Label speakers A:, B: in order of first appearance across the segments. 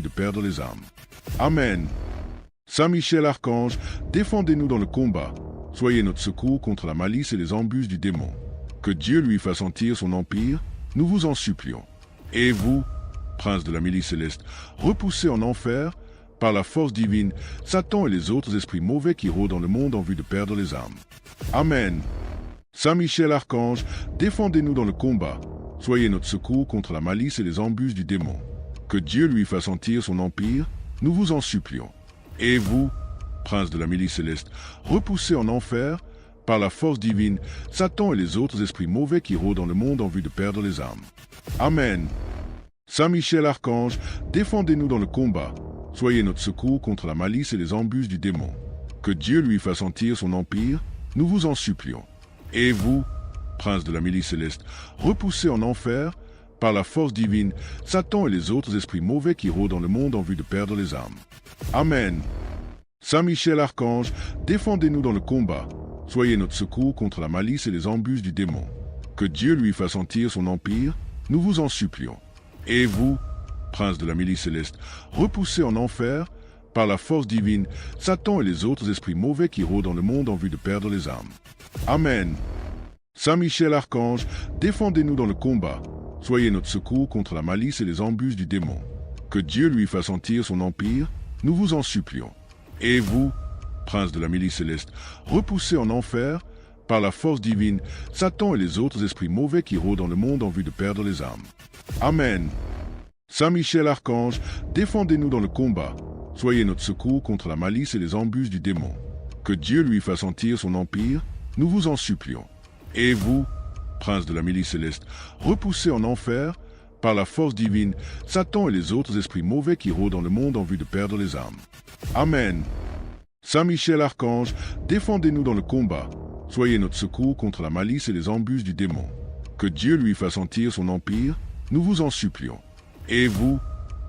A: de perdre les âmes. Amen. Saint Michel Archange, défendez-nous dans le combat. Soyez notre secours contre la malice et les embûches du démon. Que Dieu lui fasse sentir son empire, nous vous en supplions. Et vous, prince de la milice céleste, repoussez en enfer, par la force divine, Satan et les autres esprits mauvais qui rôdent dans le monde en vue de perdre les âmes. Amen. Saint Michel Archange, défendez-nous dans le combat. Soyez notre secours contre la malice et les embûches du démon. Que Dieu lui fasse sentir son empire, nous vous en supplions. Et vous, prince de la milice céleste, repoussez en enfer, par la force divine, Satan et les autres esprits mauvais qui rôdent dans le monde en vue de perdre les âmes. Amen. Saint Michel Archange, défendez-nous dans le combat. Soyez notre secours contre la malice et les embûches du démon. Que Dieu lui fasse sentir son empire, nous vous en supplions. Et vous, prince de la milice céleste, repoussez en enfer, par la force divine, Satan et les autres esprits mauvais qui rôdent dans le monde en vue de perdre les âmes. Amen. Saint Michel Archange, défendez-nous dans le combat. Soyez notre secours contre la malice et les embûches du démon. Que Dieu lui fasse sentir son empire, nous vous en supplions. Et vous, prince de la milice céleste, repoussez en enfer, par la force divine, Satan et les autres esprits mauvais qui rôdent dans le monde en vue de perdre les âmes. Amen. Saint Michel Archange, défendez-nous dans le combat. Soyez notre secours contre la malice et les embûches du démon. Que Dieu lui fasse sentir son empire, nous vous en supplions. Et vous, prince de la milice céleste, repoussez en enfer, par la force divine, Satan et les autres esprits mauvais qui rôdent dans le monde en vue de perdre les âmes. Amen. Saint Michel Archange, défendez-nous dans le combat. Soyez notre secours contre la malice et les embûches du démon. Que Dieu lui fasse sentir son empire, nous vous en supplions. Et vous, prince de la milice céleste, repoussez en enfer, par la force divine, Satan et les autres esprits mauvais qui rôdent dans le monde en vue de perdre les âmes. Amen. Saint Michel Archange, défendez-nous dans le combat. Soyez notre secours contre la malice et les embûches du démon. Que Dieu lui fasse sentir son empire, nous vous en supplions. Et vous,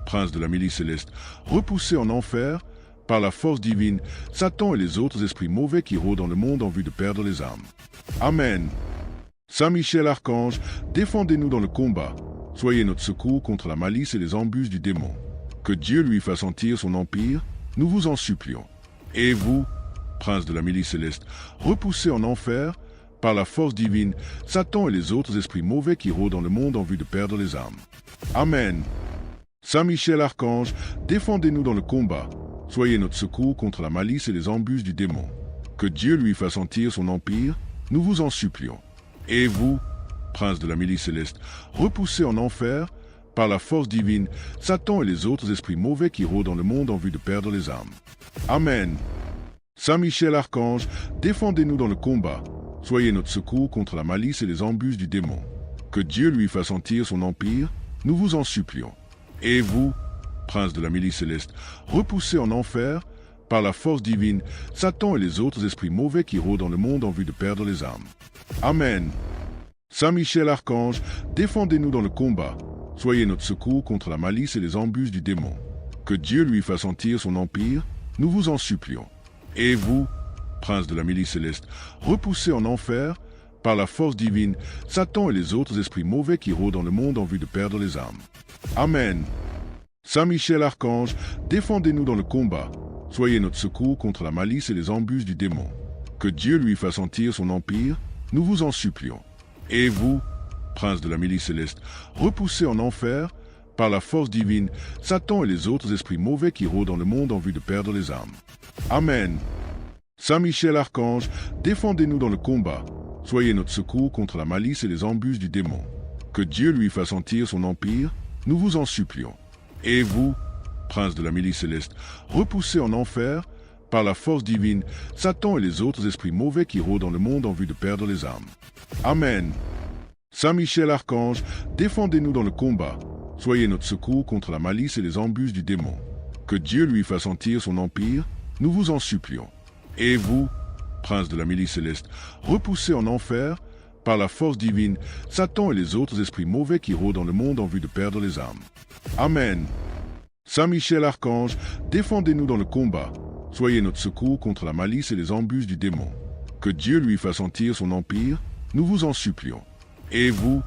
A: prince de la milice céleste, repoussez en enfer, par la force divine, Satan et les autres esprits mauvais qui rôdent dans le monde en vue de perdre les âmes. Amen. Saint Michel Archange, défendez-nous dans le combat. Soyez notre secours contre la malice et les embûches du démon. Que Dieu lui fasse sentir son empire, nous vous en supplions. Et vous, prince de la milice céleste, repoussez en enfer, par la force divine, Satan et les autres esprits mauvais qui rôdent dans le monde en vue de perdre les âmes. Amen. Saint Michel Archange, défendez-nous dans le combat. Soyez notre secours contre la malice et les embûches du démon. Que Dieu lui fasse sentir son empire, nous vous en supplions. Et vous, prince de la milice céleste, repoussez en enfer, par la force divine, Satan et les autres esprits mauvais qui rôdent dans le monde en vue de perdre les âmes. Amen. Saint Michel Archange, défendez-nous dans le combat. Soyez notre secours contre la malice et les embûches du démon. Que Dieu lui fasse sentir son empire, nous vous en supplions. Et vous, prince de la milice céleste, repoussez en enfer, par la force divine, Satan et les autres esprits mauvais qui rôdent dans le monde en vue de perdre les âmes. Amen. Saint Michel Archange, défendez-nous dans le combat. Soyez notre secours contre la malice et les embûches du démon. Que Dieu lui fasse sentir son empire, nous vous en supplions. Et vous, prince de la milice céleste, repoussez en enfer, par la force divine, Satan et les autres esprits mauvais qui rôdent dans le monde en vue de perdre les âmes. Amen. Saint Michel Archange, défendez-nous dans le combat. Soyez notre secours contre la malice et les embûches du démon. Que Dieu lui fasse sentir son empire, nous vous en supplions. Et vous, prince de la milice céleste, repoussez en enfer, par la force divine, Satan et les autres esprits mauvais qui rôdent dans le monde en vue de perdre les âmes. Amen. Saint Michel Archange, défendez-nous dans le combat. Soyez notre secours contre la malice et les embûches du démon. Que Dieu lui fasse sentir son empire, nous vous en supplions. Et vous, prince de la milice céleste, repoussez en enfer, par la force divine, Satan et les autres esprits mauvais qui rôdent dans le monde en vue de perdre les âmes. Amen. Saint Michel Archange, défendez-nous dans le combat. Soyez notre secours contre la malice et les embûches du démon. Que Dieu lui fasse sentir son empire, nous vous en supplions. Et vous, prince de la milice céleste, repoussez en enfer, par la force divine, Satan et les autres esprits mauvais qui rôdent dans le monde en vue de perdre les âmes. Amen. Saint Michel Archange, défendez-nous dans le combat. Soyez notre secours contre la malice et les embûches du démon. Que Dieu lui fasse sentir son empire, nous vous en supplions. Et vous,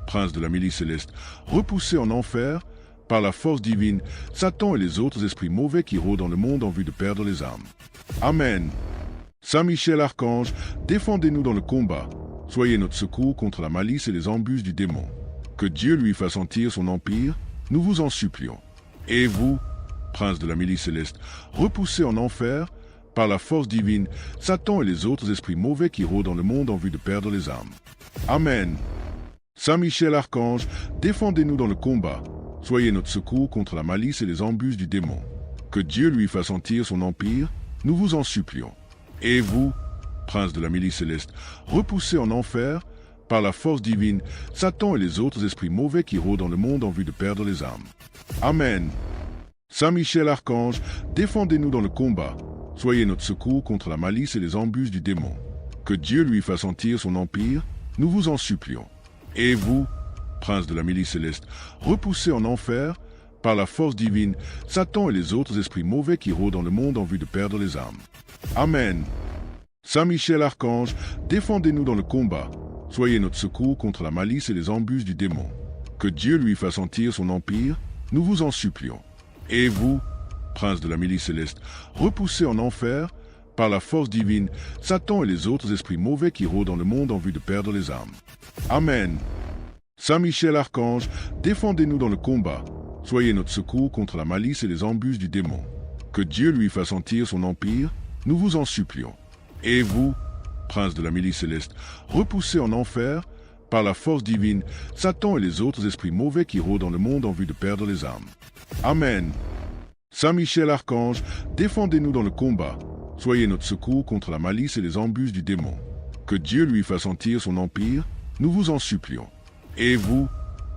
A: prince de la milice céleste, repoussez en enfer, par la force divine, Satan et les autres esprits mauvais qui rôdent dans le monde en vue de perdre les âmes. Amen. Saint Michel Archange, défendez-nous dans le combat. Soyez notre secours contre la malice et les embûches du démon. Que Dieu lui fasse sentir son empire, nous vous en supplions. Et vous, prince de la milice céleste, repoussez en enfer, par la force divine, Satan et les autres esprits mauvais qui rôdent dans le monde en vue de perdre les âmes. Amen. Saint Michel Archange, défendez-nous dans le combat. Soyez notre secours contre la malice et les embûches du démon. Que Dieu lui fasse sentir son empire, nous vous en supplions. Et vous, prince de la milice céleste, repoussez en enfer, par la force divine, Satan et les autres esprits mauvais qui rôdent dans le monde en vue de perdre les âmes. Amen. Saint Michel Archange, défendez-nous dans le combat. Soyez notre secours contre la malice et les embûches du démon. Que Dieu lui fasse sentir son empire, nous vous en supplions. Et vous, prince de la milice céleste, repoussez en enfer, par la force divine, Satan et les autres esprits mauvais qui rôdent dans le monde en vue de perdre les âmes. Amen. Saint Michel Archange, défendez-nous dans le combat. Soyez notre secours contre la malice et les embûches du démon. Que Dieu lui fasse sentir son empire, nous vous en supplions. Et vous, prince de la milice céleste, repoussez en enfer, par la force divine, Satan et les autres esprits mauvais qui rôdent dans le monde en vue de perdre les âmes. Amen. Saint Michel Archange, défendez-nous dans le combat. Soyez notre secours contre la malice et les embûches du démon. Que Dieu lui fasse sentir son empire, nous vous en supplions. Et vous, prince de la milice céleste, repoussez en enfer, par la force divine, Satan et les autres esprits mauvais qui rôdent dans le monde en vue de perdre les âmes. Amen. Saint Michel Archange, défendez-nous dans le combat. Soyez notre secours contre la malice et les embûches du démon. Que Dieu lui fasse sentir son empire, nous vous en supplions. Et vous,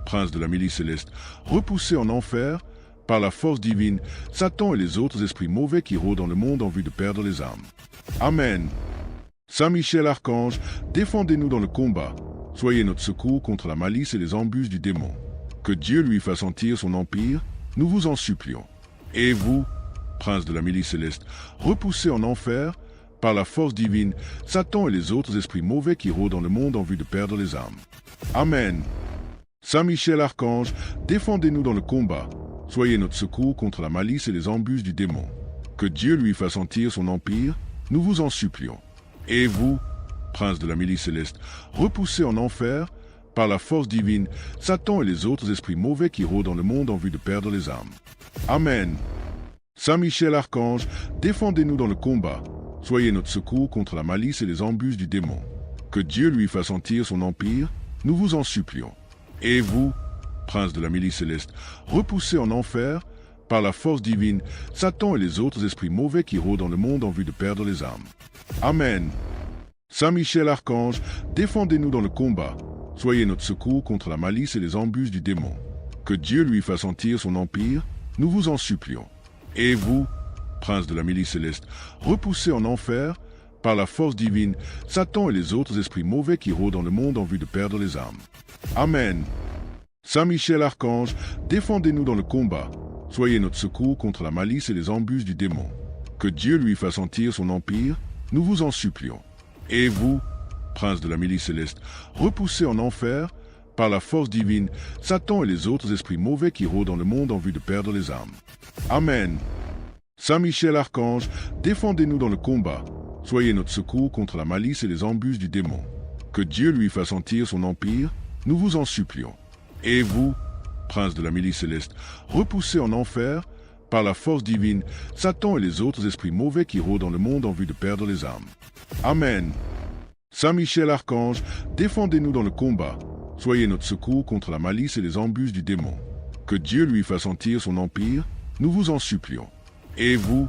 A: prince de la milice céleste, repoussez en enfer, par la force divine, Satan et les autres esprits mauvais qui rôdent dans le monde en vue de perdre les âmes. Amen. Saint Michel Archange, défendez-nous dans le combat. Soyez notre secours contre la malice et les embûches du démon. Que Dieu lui fasse sentir son empire, nous vous en supplions. Et vous, prince de la milice céleste, repoussez en enfer, par la force divine, Satan et les autres esprits mauvais qui rôdent dans le monde en vue de perdre les âmes. Amen. Saint Michel Archange, défendez-nous dans le combat. Soyez notre secours contre la malice et les embûches du démon. Que Dieu lui fasse sentir son empire, nous vous en supplions. Et vous, prince de la milice céleste, repoussez en enfer, par la force divine, Satan et les autres esprits mauvais qui rôdent dans le monde en vue de perdre les âmes. Amen. Saint Michel Archange, défendez-nous dans le combat. Soyez notre secours contre la malice et les embûches du démon. Que Dieu lui fasse sentir son empire, nous vous en supplions. Et vous, prince de la milice céleste, repoussez en enfer, par la force divine, Satan et les autres esprits mauvais qui rôdent dans le monde en vue de perdre les âmes. Amen. Saint Michel Archange, défendez-nous dans le combat. Soyez notre secours contre la malice et les embûches du démon. Que Dieu lui fasse sentir son empire, nous vous en supplions. Et vous, prince de la milice céleste, repoussez en enfer, par la force divine, Satan et les autres esprits mauvais qui rôdent dans le monde en vue de perdre les âmes. Amen. Saint Michel Archange, défendez-nous dans le combat. Soyez notre secours contre la malice et les embûches du démon. Que Dieu lui fasse sentir son empire, nous vous en supplions. Et vous, prince de la milice céleste, repoussez en enfer, par la force divine, Satan et les autres esprits mauvais qui rôdent dans le monde en vue de perdre les âmes. Amen. Saint Michel Archange, défendez-nous dans le combat. Soyez notre secours contre la malice et les embûches du démon. Que Dieu lui fasse sentir son empire, nous vous en supplions. Et vous, prince de la milice céleste, repoussez en enfer, par la force divine, Satan et les autres esprits mauvais qui rôdent dans le monde en vue de perdre les âmes. Amen. Saint Michel Archange, défendez-nous dans le combat. Soyez notre secours contre la malice et les embûches du démon. Que Dieu lui fasse sentir son empire, nous vous en supplions. Et vous,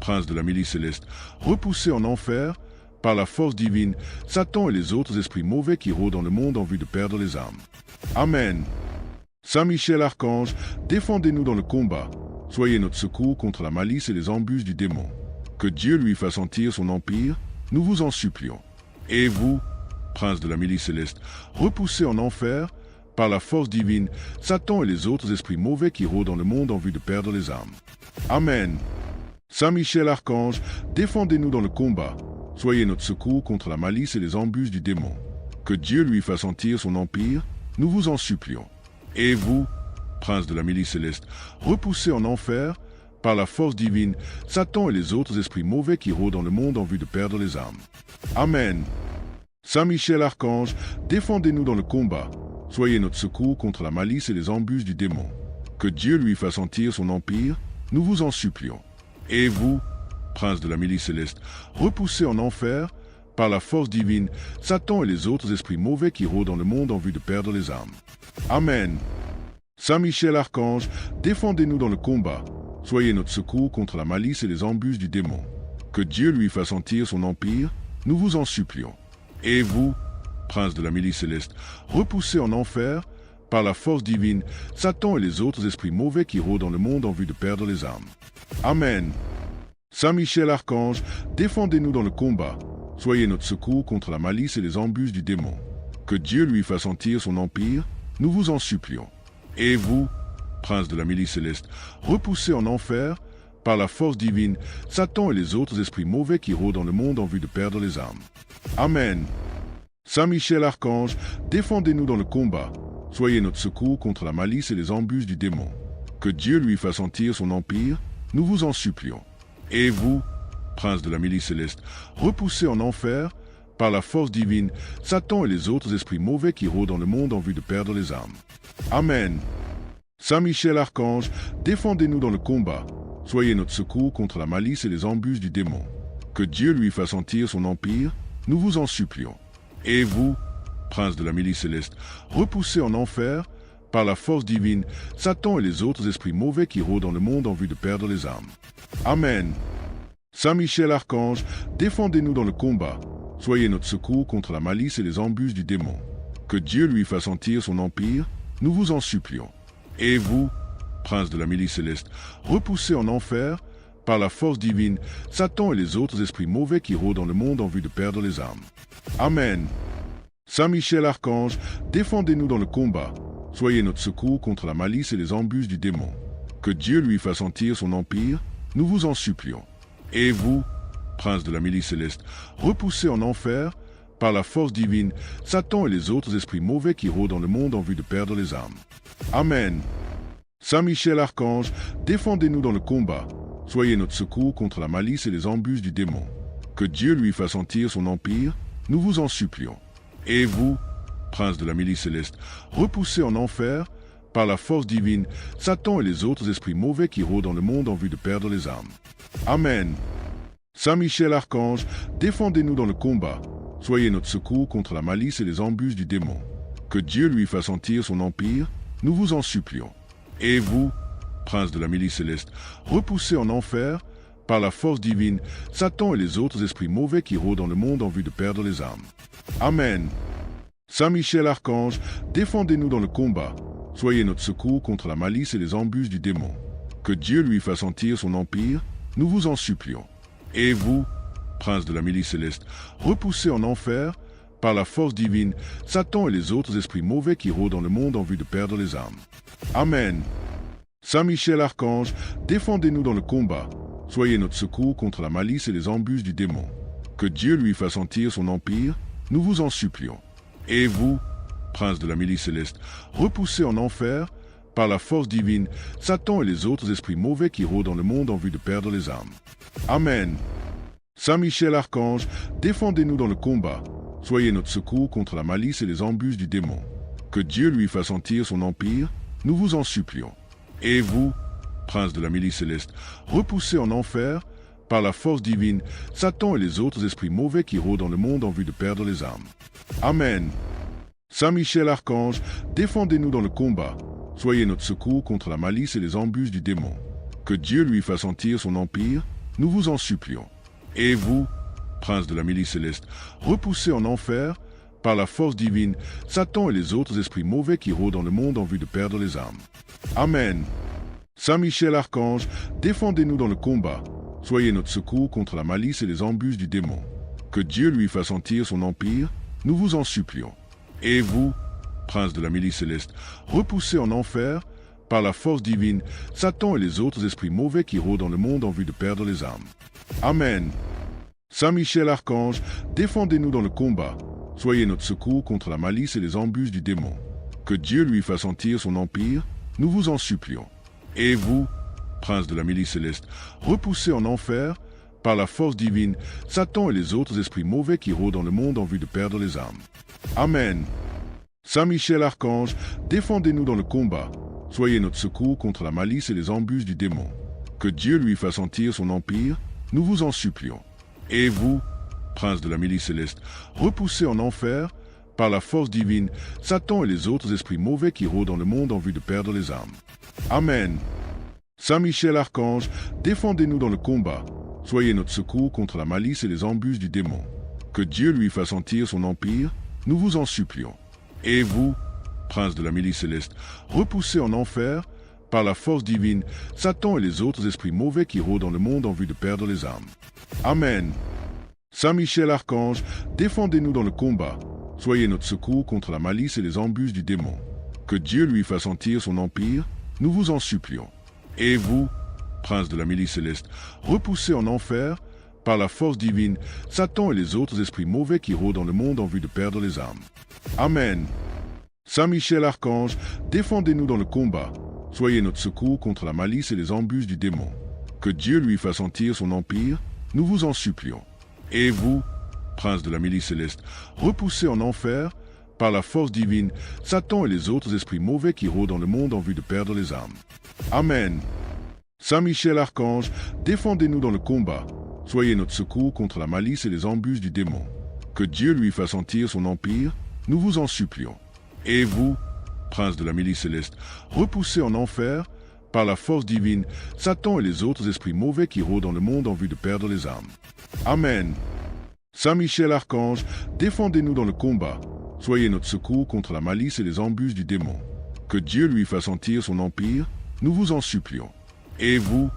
A: prince de la milice céleste, repoussez en enfer, par la force divine, Satan et les autres esprits mauvais qui rôdent dans le monde en vue de perdre les âmes. Amen. Saint Michel Archange, défendez-nous dans le combat. Soyez notre secours contre la malice et les embûches du démon. Que Dieu lui fasse sentir son empire, nous vous en supplions. Et vous, prince de la milice céleste, repoussez en enfer, par la force divine, Satan et les autres esprits mauvais qui rôdent dans le monde en vue de perdre les âmes. Amen. Saint Michel Archange, défendez-nous dans le combat. Soyez notre secours contre la malice et les embûches du démon. Que Dieu lui fasse sentir son empire, nous vous en supplions. Et vous, prince de la milice céleste, repoussé en enfer par la force divine, Satan et les autres esprits mauvais qui rôdent dans le monde en vue de perdre les âmes. Amen. Saint Michel Archange, défendez-nous dans le combat. Soyez notre secours contre la malice et les embûches du démon. Que Dieu lui fasse sentir son empire, nous vous en supplions. Et vous, prince de la milice céleste, repoussé en enfer par la force divine, Satan et les autres esprits mauvais qui rôdent dans le monde en vue de perdre les âmes. Amen. Saint Michel Archange, défendez-nous dans le combat. Soyez notre secours contre la malice et les embûches du démon. Que Dieu lui fasse sentir son empire, nous vous en supplions. Et vous, prince de la milice céleste, repoussé en enfer par la force divine, Satan et les autres esprits mauvais qui rôdent dans le monde en vue de perdre les âmes. Amen. Saint Michel Archange, défendez-nous dans le combat. Soyez notre secours contre la malice et les embûches du démon. Que Dieu lui fasse sentir son empire, nous vous en supplions. Et vous, prince de la milice céleste, repoussé en enfer par la force divine, Satan et les autres esprits mauvais qui rôdent dans le monde en vue de perdre les âmes. Amen. Saint Michel Archange, défendez-nous dans le combat. Soyez notre secours contre la malice et les embûches du démon. Que Dieu lui fasse sentir son empire, nous vous en supplions. Et vous, prince de la milice céleste, repoussé en enfer par la force divine, Satan et les autres esprits mauvais qui rôdent dans le monde en vue de perdre les âmes. Amen. Saint Michel Archange, défendez-nous dans le combat. Soyez notre secours contre la malice et les embûches du démon. Que Dieu lui fasse sentir son empire, nous vous en supplions. Et vous, prince de la milice céleste, repoussé en enfer par la force divine, Satan et les autres esprits mauvais qui rôdent dans le monde en vue de perdre les âmes. Amen. Saint Michel Archange, défendez-nous dans le combat. Soyez notre secours contre la malice et les embûches du démon. Que Dieu lui fasse sentir son empire, nous vous en supplions. Et vous, prince de la milice céleste, repoussé en enfer par la force divine, Satan et les autres esprits mauvais qui rôdent dans le monde en vue de perdre les âmes. Amen. Saint Michel Archange, défendez-nous dans le combat. Soyez notre secours contre la malice et les embûches du démon. Que Dieu lui fasse sentir son empire, nous vous en supplions. Et vous, prince de la milice céleste, repoussé en enfer par la force divine, Satan et les autres esprits mauvais qui rôdent dans le monde en vue de perdre les âmes. Amen. Saint Michel Archange, défendez-nous dans le combat. Soyez notre secours contre la malice et les embûches du démon. Que Dieu lui fasse sentir son empire, nous vous en supplions. Et vous, prince de la milice céleste, repoussé en enfer par la force divine, Satan et les autres esprits mauvais qui rôdent dans le monde en vue de perdre les âmes. Amen. Saint Michel Archange, défendez-nous dans le combat. Soyez notre secours contre la malice et les embûches du démon. Que Dieu lui fasse sentir son empire, nous vous en supplions. Et vous, prince de la milice céleste, repoussé en enfer par la force divine, Satan et les autres esprits mauvais qui rôdent dans le monde en vue de perdre les âmes. Amen. Saint Michel Archange, défendez-nous dans le combat. Soyez notre secours contre la malice et les embûches du démon. Que Dieu lui fasse sentir son empire, nous vous en supplions. Et vous, prince de la milice céleste, repoussé en enfer par la force divine, Satan et les autres esprits mauvais qui rôdent dans le monde en vue de perdre les âmes. Amen. Saint Michel Archange, défendez-nous dans le combat. Soyez notre secours contre la malice et les embûches du démon. Que Dieu lui fasse sentir son empire, nous vous en supplions. Et vous, prince de la milice céleste, repoussé en enfer par la force divine, Satan et les autres esprits mauvais qui rôdent dans le monde en vue de perdre les âmes. Amen. Saint Michel Archange, défendez-nous dans le combat. Soyez notre secours contre la malice et les embûches du démon. Que Dieu lui fasse sentir son empire, nous vous en supplions. Et vous, prince de la milice céleste, repoussé en enfer par la force divine, Satan et les autres esprits mauvais qui rôdent dans le monde en vue de perdre les âmes. Amen. Saint Michel Archange, défendez-nous dans le combat. Soyez notre secours contre la malice et les embûches du démon. Que Dieu lui fasse sentir son empire, nous vous en supplions. Et vous, prince de la milice céleste, repoussé en enfer par la force divine, Satan et les autres esprits mauvais qui rôdent dans le monde en vue de perdre les âmes. Amen. Saint Michel Archange, défendez-nous dans le combat. Soyez notre secours contre la malice et les embûches du démon. Que Dieu lui fasse sentir son empire, nous vous en supplions. Et vous, prince de la milice céleste, repoussé en enfer par la force divine, Satan et les autres esprits mauvais qui rôdent dans le monde en vue de perdre les âmes. Amen. Saint Michel Archange, défendez-nous dans le combat. Soyez notre secours contre la malice et les embûches du démon. Que Dieu lui fasse sentir son empire, nous vous en supplions. Et vous, prince de la milice céleste, repoussez en enfer, par la force divine, Satan et les autres esprits mauvais qui rôdent dans le monde en vue de perdre les âmes. Amen. Saint Michel Archange, défendez-nous dans le combat. Soyez notre secours contre la malice et les embûches du démon. Que Dieu lui fasse sentir son empire, nous vous en supplions. Et vous, prince de la milice céleste, repoussez en enfer, par la force divine, Satan et les autres esprits mauvais qui rôdent dans le monde en vue de perdre les âmes. Amen. Saint Michel Archange, défendez-nous dans le combat. Soyez notre secours contre la malice et les embûches du démon. Que Dieu lui fasse sentir son empire, nous vous en supplions. Et vous, prince de la milice céleste, repoussez en enfer, par la force divine, Satan et les autres esprits mauvais qui rôdent dans le monde en vue de perdre les âmes. Amen. Saint Michel Archange, défendez-nous dans le combat. Soyez notre secours contre la malice et les embûches du démon. Que Dieu lui fasse sentir son empire, nous vous en supplions. Et vous, prince de la milice céleste, repoussez en enfer, par la force divine, Satan et les autres esprits mauvais qui rôdent dans le monde en vue de perdre les âmes. Amen. Saint Michel Archange, défendez-nous dans le combat. Soyez notre secours contre la malice et les embûches du démon. Que Dieu lui fasse sentir son empire, nous vous en supplions. Et vous, prince de la milice céleste, repoussez en enfer, par la force divine, Satan et les autres esprits mauvais qui rôdent dans le monde en vue de perdre les âmes. Amen. Saint Michel Archange, défendez-nous dans le combat. Soyez notre secours contre la malice et les embûches du démon. Que Dieu lui fasse sentir son empire, nous vous en supplions. Et vous, prince de la milice céleste, repoussez en enfer, par la force divine, Satan et les autres esprits mauvais qui rôdent dans le monde en vue de perdre les âmes. Amen. Saint Michel Archange, défendez-nous dans le combat. Soyez notre secours contre la malice et les embûches du démon. Que Dieu lui fasse sentir son empire, nous vous en supplions. Et vous,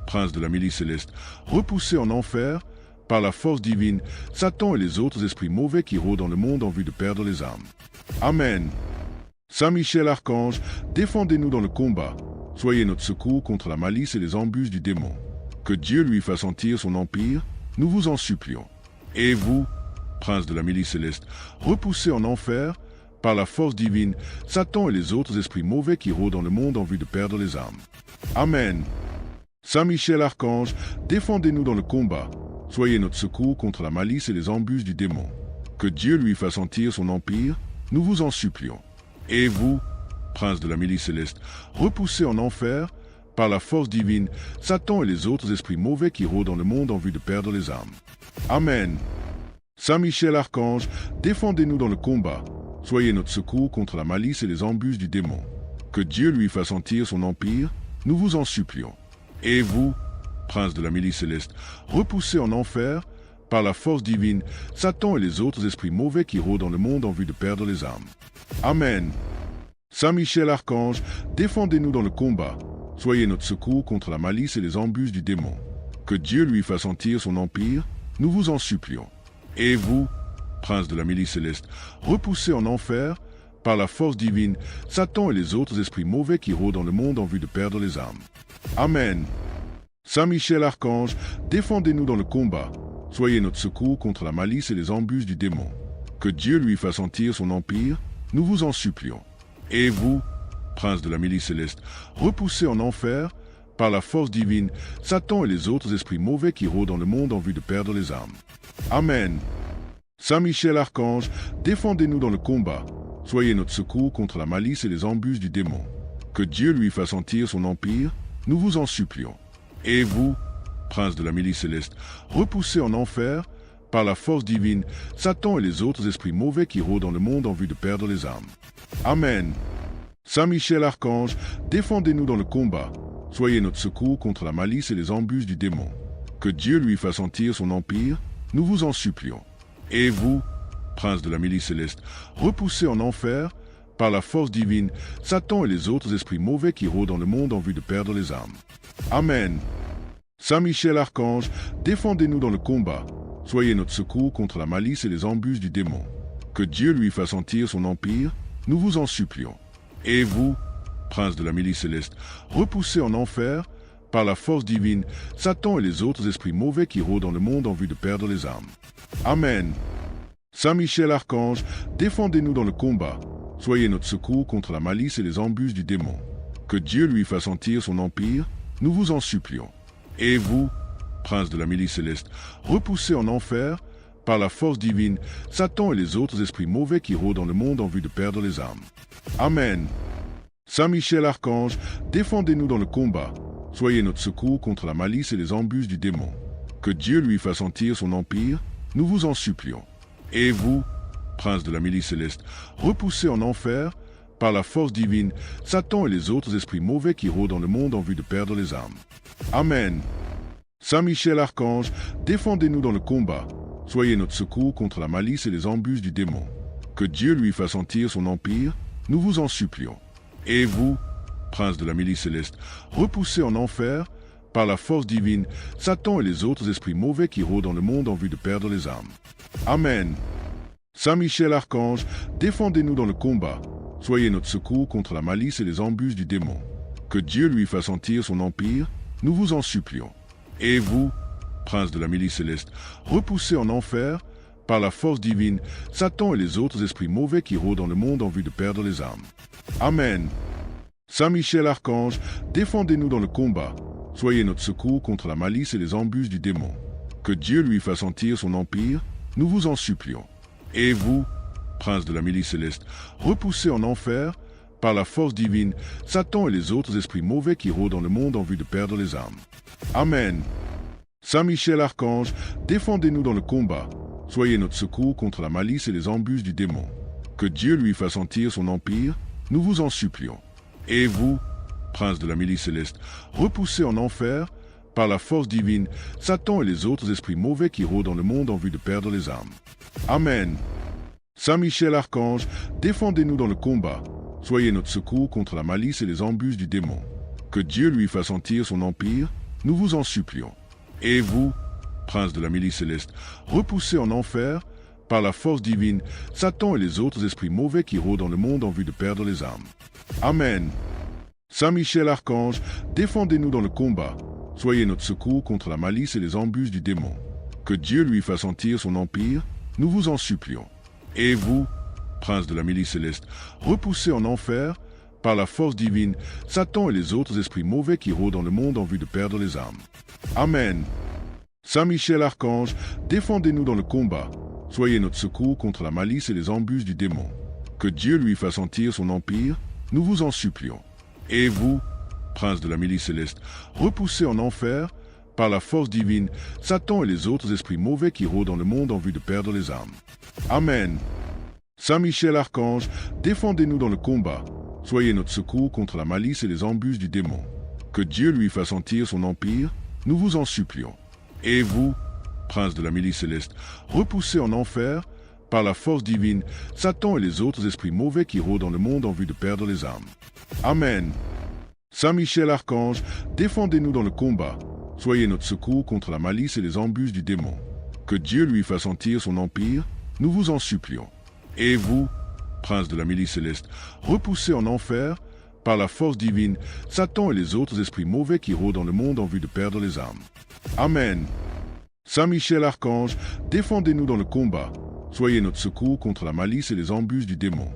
A: prince de la milice céleste, repoussez en enfer, par la force divine, Satan et les autres esprits mauvais qui rôdent dans le monde en vue de perdre les âmes. Amen. Saint Michel Archange, défendez-nous dans le combat. Soyez notre secours contre la malice et les embûches du démon. Que Dieu lui fasse sentir son empire, nous vous en supplions. Et vous, prince de la milice céleste, repoussez en enfer, par la force divine, Satan et les autres esprits mauvais qui rôdent dans le monde en vue de perdre les âmes. Amen. Saint Michel Archange, défendez-nous dans le combat. Soyez notre secours contre la malice et les embûches du démon. Que Dieu lui fasse sentir son empire, nous vous en supplions. Et vous, prince de la milice céleste, repoussez en enfer, par la force divine, Satan et les autres esprits mauvais qui rôdent dans le monde en vue de perdre les âmes. Amen. Saint Michel Archange, défendez-nous dans le combat. Soyez notre secours contre la malice et les embûches du démon. Que Dieu lui fasse sentir son empire, nous vous en supplions. Et vous, prince de la milice céleste, repoussez en enfer, par la force divine, Satan et les autres esprits mauvais qui rôdent dans le monde en vue de perdre les âmes. Amen. Saint Michel Archange, défendez-nous dans le combat. Soyez notre secours contre la malice et les embûches du démon. Que Dieu lui fasse sentir son empire, nous vous en supplions. Et vous, prince de la milice céleste, repoussez en enfer, par la force divine, Satan et les autres esprits mauvais qui rôdent dans le monde en vue de perdre les âmes. Amen. Saint Michel Archange, défendez-nous dans le combat. Soyez notre secours contre la malice et les embûches du démon. Que Dieu lui fasse sentir son empire, nous vous en supplions. Et vous, prince de la milice céleste, repoussez en enfer, par la force divine, Satan et les autres esprits mauvais qui rôdent dans le monde en vue de perdre les âmes. Amen. Saint Michel Archange, défendez-nous dans le combat. Soyez notre secours contre la malice et les embûches du démon. Que Dieu lui fasse sentir son empire, nous vous en supplions. Et vous, prince de la milice céleste, repoussez en enfer, par la force divine, Satan et les autres esprits mauvais qui rôdent dans le monde en vue de perdre les âmes. Amen. Saint Michel Archange, défendez-nous dans le combat. Soyez notre secours contre la malice et les embûches du démon. Que Dieu lui fasse sentir son empire, nous vous en supplions. Et vous, prince de la milice céleste, repoussez en enfer, par la force divine, Satan et les autres esprits mauvais qui rôdent dans le monde en vue de perdre les âmes. Amen. Saint Michel Archange, défendez-nous dans le combat. Soyez notre secours contre la malice et les embûches du démon. Que Dieu lui fasse sentir son empire, nous vous en supplions. Et vous, prince de la milice céleste, repoussez en enfer, par la force divine, Satan et les autres esprits mauvais qui rôdent dans le monde en vue de perdre les âmes. Amen. Saint Michel Archange, défendez-nous dans le combat. Soyez notre secours contre la malice et les embûches du démon. Que Dieu lui fasse sentir son empire, nous vous en supplions. Et vous, prince de la milice céleste, repoussez en enfer, par la force divine, Satan et les autres esprits mauvais qui rôdent dans le monde en vue de perdre les âmes. Amen. Saint Michel Archange, défendez-nous dans le combat. Soyez notre secours contre la malice et les embûches du démon. Que Dieu lui fasse sentir son empire, nous vous en supplions. Et vous, prince de la milice céleste, repoussez en enfer, par la force divine, Satan et les autres esprits mauvais qui rôdent dans le monde en vue de perdre les âmes. Amen. Saint Michel Archange, défendez-nous dans le combat. Soyez notre secours contre la malice et les embûches du démon. Que Dieu lui fasse sentir son empire, nous vous en supplions. Et vous, prince de la milice céleste, repoussez en enfer, par la force divine, Satan et les autres esprits mauvais qui rôdent dans le monde en vue de perdre les âmes. Amen. Saint Michel Archange, défendez-nous dans le combat. Soyez notre secours contre la malice et les embûches du démon. Que Dieu lui fasse sentir son empire, nous vous en supplions. Et vous, prince de la milice céleste, repoussez en enfer, par la force divine, Satan et les autres esprits mauvais qui rôdent dans le monde en vue de perdre les âmes. Amen. Saint Michel Archange, défendez-nous dans le combat. Soyez notre secours contre la malice et les embûches du démon. Que Dieu lui fasse sentir son empire, nous vous en supplions. Et vous, prince de la milice céleste, repoussez en enfer, par la force divine, Satan et les autres esprits mauvais qui rôdent dans le monde en vue de perdre les âmes. Amen. Saint Michel Archange, défendez-nous dans le combat. Soyez notre secours contre la malice et les embûches du démon. Que Dieu lui fasse sentir son empire, nous vous en supplions. Et vous, prince de la milice céleste, repoussez en enfer, par la force divine, Satan et les autres esprits mauvais qui rôdent dans le monde en vue de perdre les âmes. Amen. Saint Michel Archange, défendez-nous dans le combat. Soyez notre secours contre la malice et les embûches du démon. Que Dieu lui fasse sentir son empire, nous vous en supplions. Et vous, prince de la milice céleste, repoussez en enfer, par la force divine, Satan et les autres esprits mauvais qui rôdent dans le monde en vue de perdre les âmes. Amen. Saint Michel Archange, défendez-nous dans le combat. Soyez notre secours contre la malice et les embûches du démon. Que Dieu lui fasse sentir son empire, nous vous en supplions. Et vous, prince de la milice céleste, repoussez en enfer, par la force divine, Satan et les autres esprits mauvais qui rôdent dans le monde en vue de perdre les âmes. Amen. Saint Michel Archange, défendez-nous dans le combat. Soyez notre secours contre la malice et les embûches du démon. Que Dieu lui fasse sentir son empire, nous vous en supplions. Et vous, prince de la milice céleste, repoussez en enfer, par la force divine, Satan et les autres esprits mauvais qui rôdent dans le monde en vue de perdre les âmes. Amen. Saint Michel Archange, défendez-nous dans le combat. Soyez notre secours contre la malice et les embûches du démon. Que Dieu lui fasse sentir son empire, nous vous en supplions. Et vous, prince de la milice céleste, repoussez en enfer, par la force divine, Satan et les autres esprits mauvais qui rôdent dans le monde en vue de perdre les âmes. Amen. Saint Michel Archange, défendez-nous dans le combat. Soyez notre secours contre la malice et les embûches du démon. Que Dieu lui fasse sentir son empire, nous vous en supplions. Et vous, prince de la milice céleste, repoussez en enfer, par la force divine, Satan et les autres esprits mauvais qui rôdent dans le monde en vue de perdre les âmes. Amen. Saint Michel Archange, défendez-nous dans le combat. Soyez notre secours contre la malice et les embûches du démon.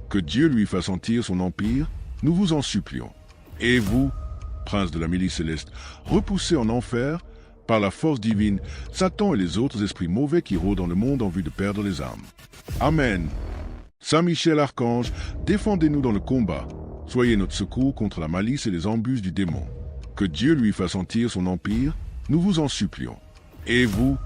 A: Que Dieu lui fasse sentir son empire, nous vous en supplions. Et vous, prince de la milice céleste, repoussez en enfer, par la force divine, Satan et les autres esprits mauvais qui rôdent dans le monde en vue de perdre les âmes. Amen. Saint Michel Archange, défendez-nous dans le combat. Soyez notre secours contre la malice et les embûches du démon. Que Dieu lui fasse sentir son empire, nous vous en supplions. Et vous,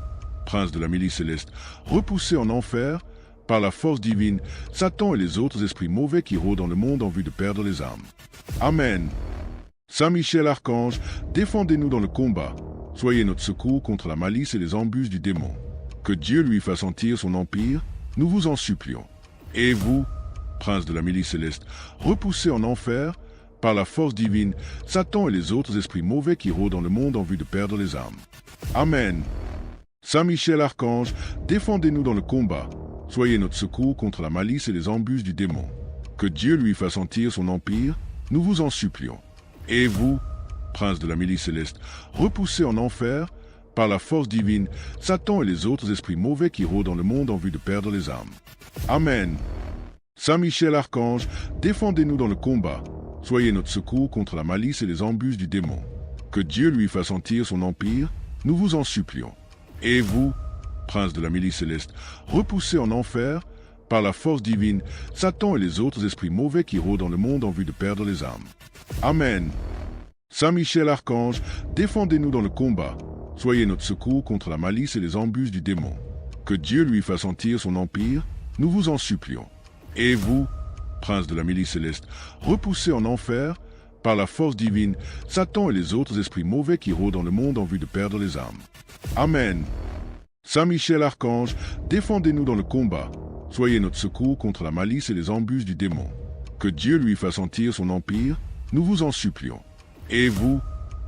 A: prince de la milice céleste, repoussez en enfer, par la force divine, Satan et les autres esprits mauvais qui rôdent dans le monde en vue de perdre les âmes. Amen. Saint Michel Archange, défendez-nous dans le combat. Soyez notre secours contre la malice et les embûches du démon. Que Dieu lui fasse sentir son empire, nous vous en supplions. Et vous, prince de la milice céleste, repoussez en enfer, par la force divine, Satan et les autres esprits mauvais qui rôdent dans le monde en vue de perdre les âmes. Amen. Saint Michel Archange, défendez-nous dans le combat. Soyez notre secours contre la malice et les embûches du démon. Que Dieu lui fasse sentir son empire, nous vous en supplions. Et vous, prince de la milice céleste, repoussez en enfer, par la force divine, Satan et les autres esprits mauvais qui rôdent dans le monde en vue de perdre les âmes. Amen. Saint Michel Archange, défendez-nous dans le combat. soyez notre secours contre la malice et les embûches du démon. Que Dieu lui fasse sentir son empire, nous vous en supplions. Et vous, prince de la milice céleste, repoussez en enfer, par la force divine, Satan et les autres esprits mauvais qui rôdent dans le monde en vue de perdre les âmes. Amen. Saint Michel Archange, défendez-nous dans le combat. Soyez notre secours contre la malice et les embûches du démon. Que Dieu lui fasse sentir son empire, nous vous en supplions. Et vous, prince de la milice céleste, repoussez en enfer, par la force divine, Satan et les autres esprits mauvais qui rôdent dans le monde en vue de perdre les âmes. Amen. Saint Michel Archange, défendez-nous dans le combat. Soyez notre secours contre la malice et les embûches du démon. Que Dieu lui fasse sentir son empire, nous vous en supplions. Et vous,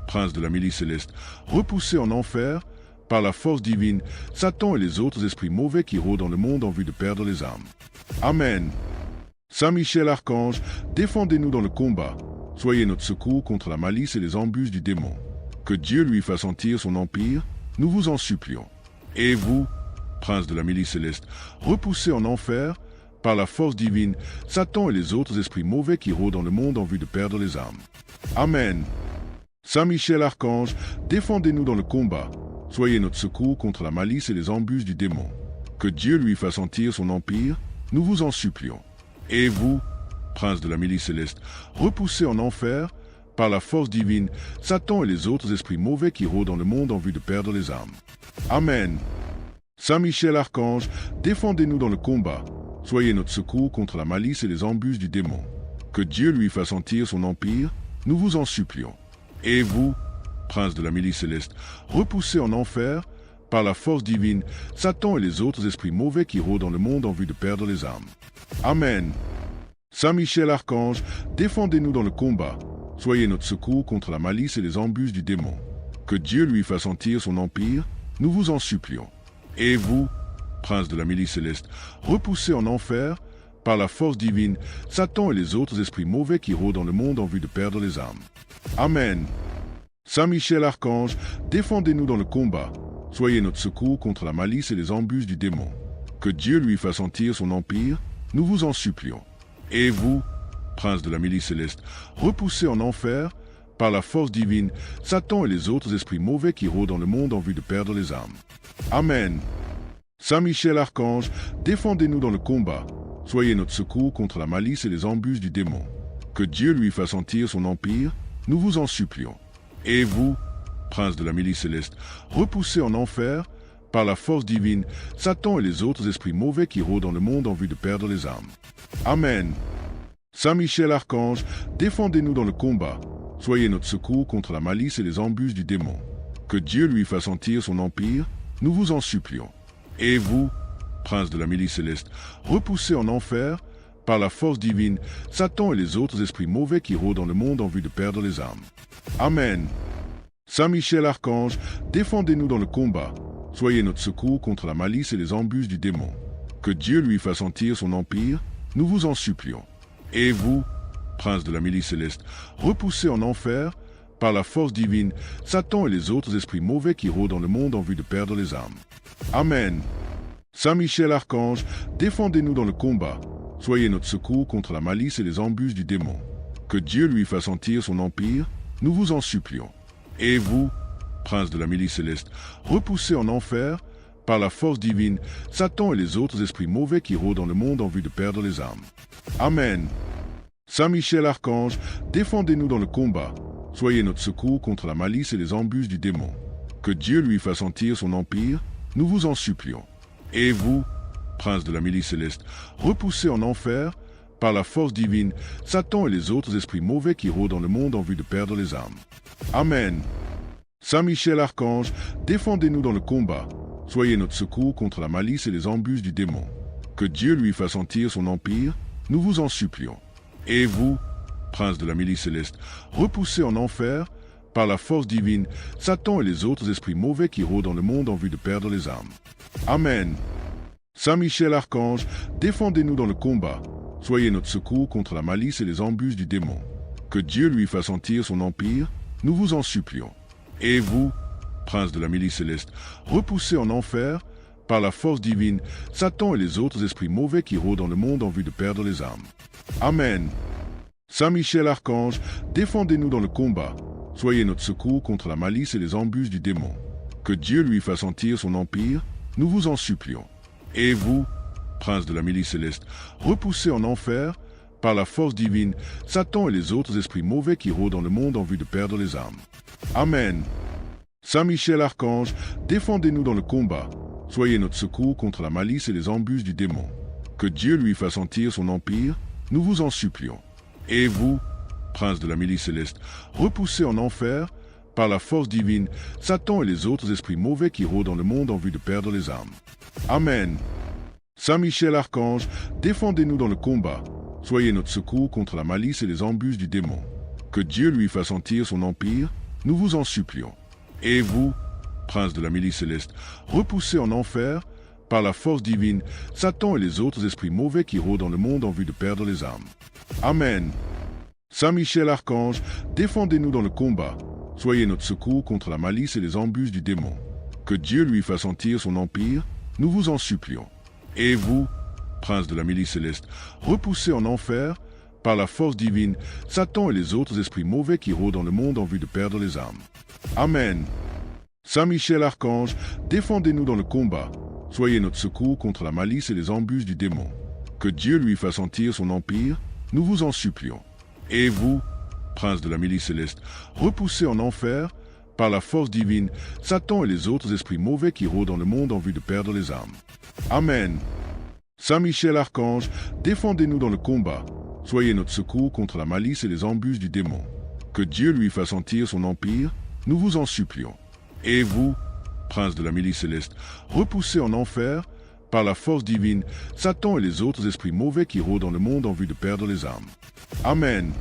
A: prince de la milice céleste, repoussez en enfer, par la force divine, Satan et les autres esprits mauvais qui rôdent dans le monde en vue de perdre les âmes. Amen. Saint Michel Archange, défendez-nous dans le combat. Soyez notre secours contre la malice et les embûches du démon. Que Dieu lui fasse sentir son empire, nous vous en supplions. Et vous, prince de la milice céleste, repoussez en enfer, par la force divine, Satan et les autres esprits mauvais qui rôdent dans le monde en vue de perdre les âmes. Amen. Saint Michel Archange, défendez-nous dans le combat. Soyez notre secours contre la malice et les embûches du démon. Que Dieu lui fasse sentir son empire, nous vous en supplions. Et vous, prince de la milice céleste, repoussez en enfer, par la force divine, Satan et les autres esprits mauvais qui rôdent dans le monde en vue de perdre les âmes. Amen. Saint Michel Archange, défendez-nous dans le combat. Soyez notre secours contre la malice et les embûches du démon. Que Dieu lui fasse sentir son empire, nous vous en supplions. Et vous, prince de la milice céleste, repoussez en enfer, par la force divine, Satan et les autres esprits mauvais qui rôdent dans le monde en vue de perdre les âmes. Amen. Saint Michel Archange, défendez-nous dans le combat. Soyez notre secours contre la malice et les embûches du démon. Que Dieu lui fasse sentir son empire, nous vous en supplions. Et vous, prince de la milice céleste, repoussez en enfer, par la force divine, Satan et les autres esprits mauvais qui rôdent dans le monde en vue de perdre les âmes. Amen. Saint Michel Archange, défendez-nous dans le combat. Soyez notre secours contre la malice et les embûches du démon. Que Dieu lui fasse sentir son empire, nous vous en supplions. Et vous, prince de la milice céleste, repoussez en enfer, par la force divine, Satan et les autres esprits mauvais qui rôdent dans le monde en vue de perdre les âmes. Amen. Saint Michel Archange, défendez-nous dans le combat. Soyez notre secours contre la malice et les embûches du démon. Que Dieu lui fasse sentir son empire, nous vous en supplions. Et vous, prince de la milice céleste, repoussez en enfer, par la force divine, Satan et les autres esprits mauvais qui rôdent dans le monde en vue de perdre les âmes. Amen. Saint Michel Archange, défendez-nous dans le combat. Soyez notre secours contre la malice et les embûches du démon. Que Dieu lui fasse sentir son empire, nous vous en supplions. Et vous, prince de la milice céleste, repoussez en enfer, par la force divine, Satan et les autres esprits mauvais qui rôdent dans le monde en vue de perdre les âmes. Amen. Saint Michel Archange, défendez-nous dans le combat. Soyez notre secours contre la malice et les embûches du démon. Que Dieu lui fasse sentir son empire, nous vous en supplions. Et vous, prince de la milice céleste, repoussez en enfer, par la force divine, Satan et les autres esprits mauvais qui rôdent dans le monde en vue de perdre les âmes. Amen. Saint Michel Archange, défendez-nous dans le combat. Soyez notre secours contre la malice et les embûches du démon. Que Dieu lui fasse sentir son empire, nous vous en supplions. Et vous, prince de la milice céleste, repoussez en enfer, par la force divine, Satan et les autres esprits mauvais qui rôdent dans le monde en vue de perdre les âmes. Amen. Saint Michel Archange, défendez-nous dans le combat. Soyez notre secours contre la malice et les embûches du démon. Que Dieu lui fasse sentir son empire, nous vous en supplions. Et vous, prince de la milice céleste, repoussez en enfer, par la force divine, Satan et les autres esprits mauvais qui rôdent dans le monde en vue de perdre les âmes. Amen. Saint Michel Archange, défendez-nous dans le combat. Soyez notre secours contre la malice et les embûches du démon. Que Dieu lui fasse sentir son empire, nous vous en supplions. Et vous, prince de la milice céleste, repoussez en enfer, par la force divine, Satan et les autres esprits mauvais qui rôdent dans le monde en vue de perdre les âmes. Amen. Saint Michel Archange, défendez-nous dans le combat. Soyez notre secours contre la malice et les embûches du démon. Que Dieu lui fasse sentir son empire, nous vous en supplions. Et vous, prince de la milice céleste, repoussez en enfer, par la force divine, Satan et les autres esprits mauvais qui rôdent dans le monde en vue de perdre les âmes. Amen. Saint Michel Archange, défendez-nous dans le combat. Soyez notre secours contre la malice et les embûches du démon. Que Dieu lui fasse sentir son empire, nous vous en supplions. Et vous, prince de la milice céleste, repoussez en enfer, par la force divine, Satan et les autres esprits mauvais qui rôdent dans le monde en vue de perdre les âmes. Amen. Saint Michel Archange, défendez-nous dans le combat. Soyez notre secours contre la malice et les embûches du démon. Que Dieu lui fasse sentir son empire, nous vous en supplions. Et vous, prince de la milice céleste, repoussez en enfer, par la force divine, Satan et les autres esprits mauvais qui rôdent dans le monde en vue de perdre les âmes. Amen. Saint Michel Archange, défendez-nous dans le combat. Soyez notre secours contre la malice et les embûches du démon. Que Dieu lui fasse sentir son empire, nous vous en supplions. Et vous, prince de la milice céleste, repoussez en enfer, par la force divine, Satan et les autres esprits mauvais qui rôdent dans le monde en vue de perdre les âmes. Amen. Saint Michel Archange, défendez-nous dans le combat. Soyez notre secours contre la malice et les embûches du démon. Que Dieu lui fasse sentir son empire, nous vous en supplions. Et vous, prince de la milice céleste, repoussez en enfer, par la force divine, Satan et les autres esprits mauvais qui rôdent dans le monde en vue de perdre les âmes. Amen. Saint Michel Archange, défendez-nous dans le combat. Soyez notre secours contre la malice et les embûches du démon. Que Dieu lui fasse sentir son empire, nous vous en supplions. Et vous, prince de la milice céleste, repoussez en enfer, par la force divine, Satan et les autres esprits mauvais qui rôdent dans le monde en vue de perdre les âmes. Amen. Saint Michel Archange, défendez-nous dans le combat. Soyez notre secours contre la malice et les embûches du démon. Que Dieu lui fasse sentir son empire, nous vous en supplions. Et vous, prince de la milice céleste, repoussez en enfer, par la force divine, Satan et les autres esprits mauvais qui rôdent dans le monde en vue de perdre les âmes. Amen.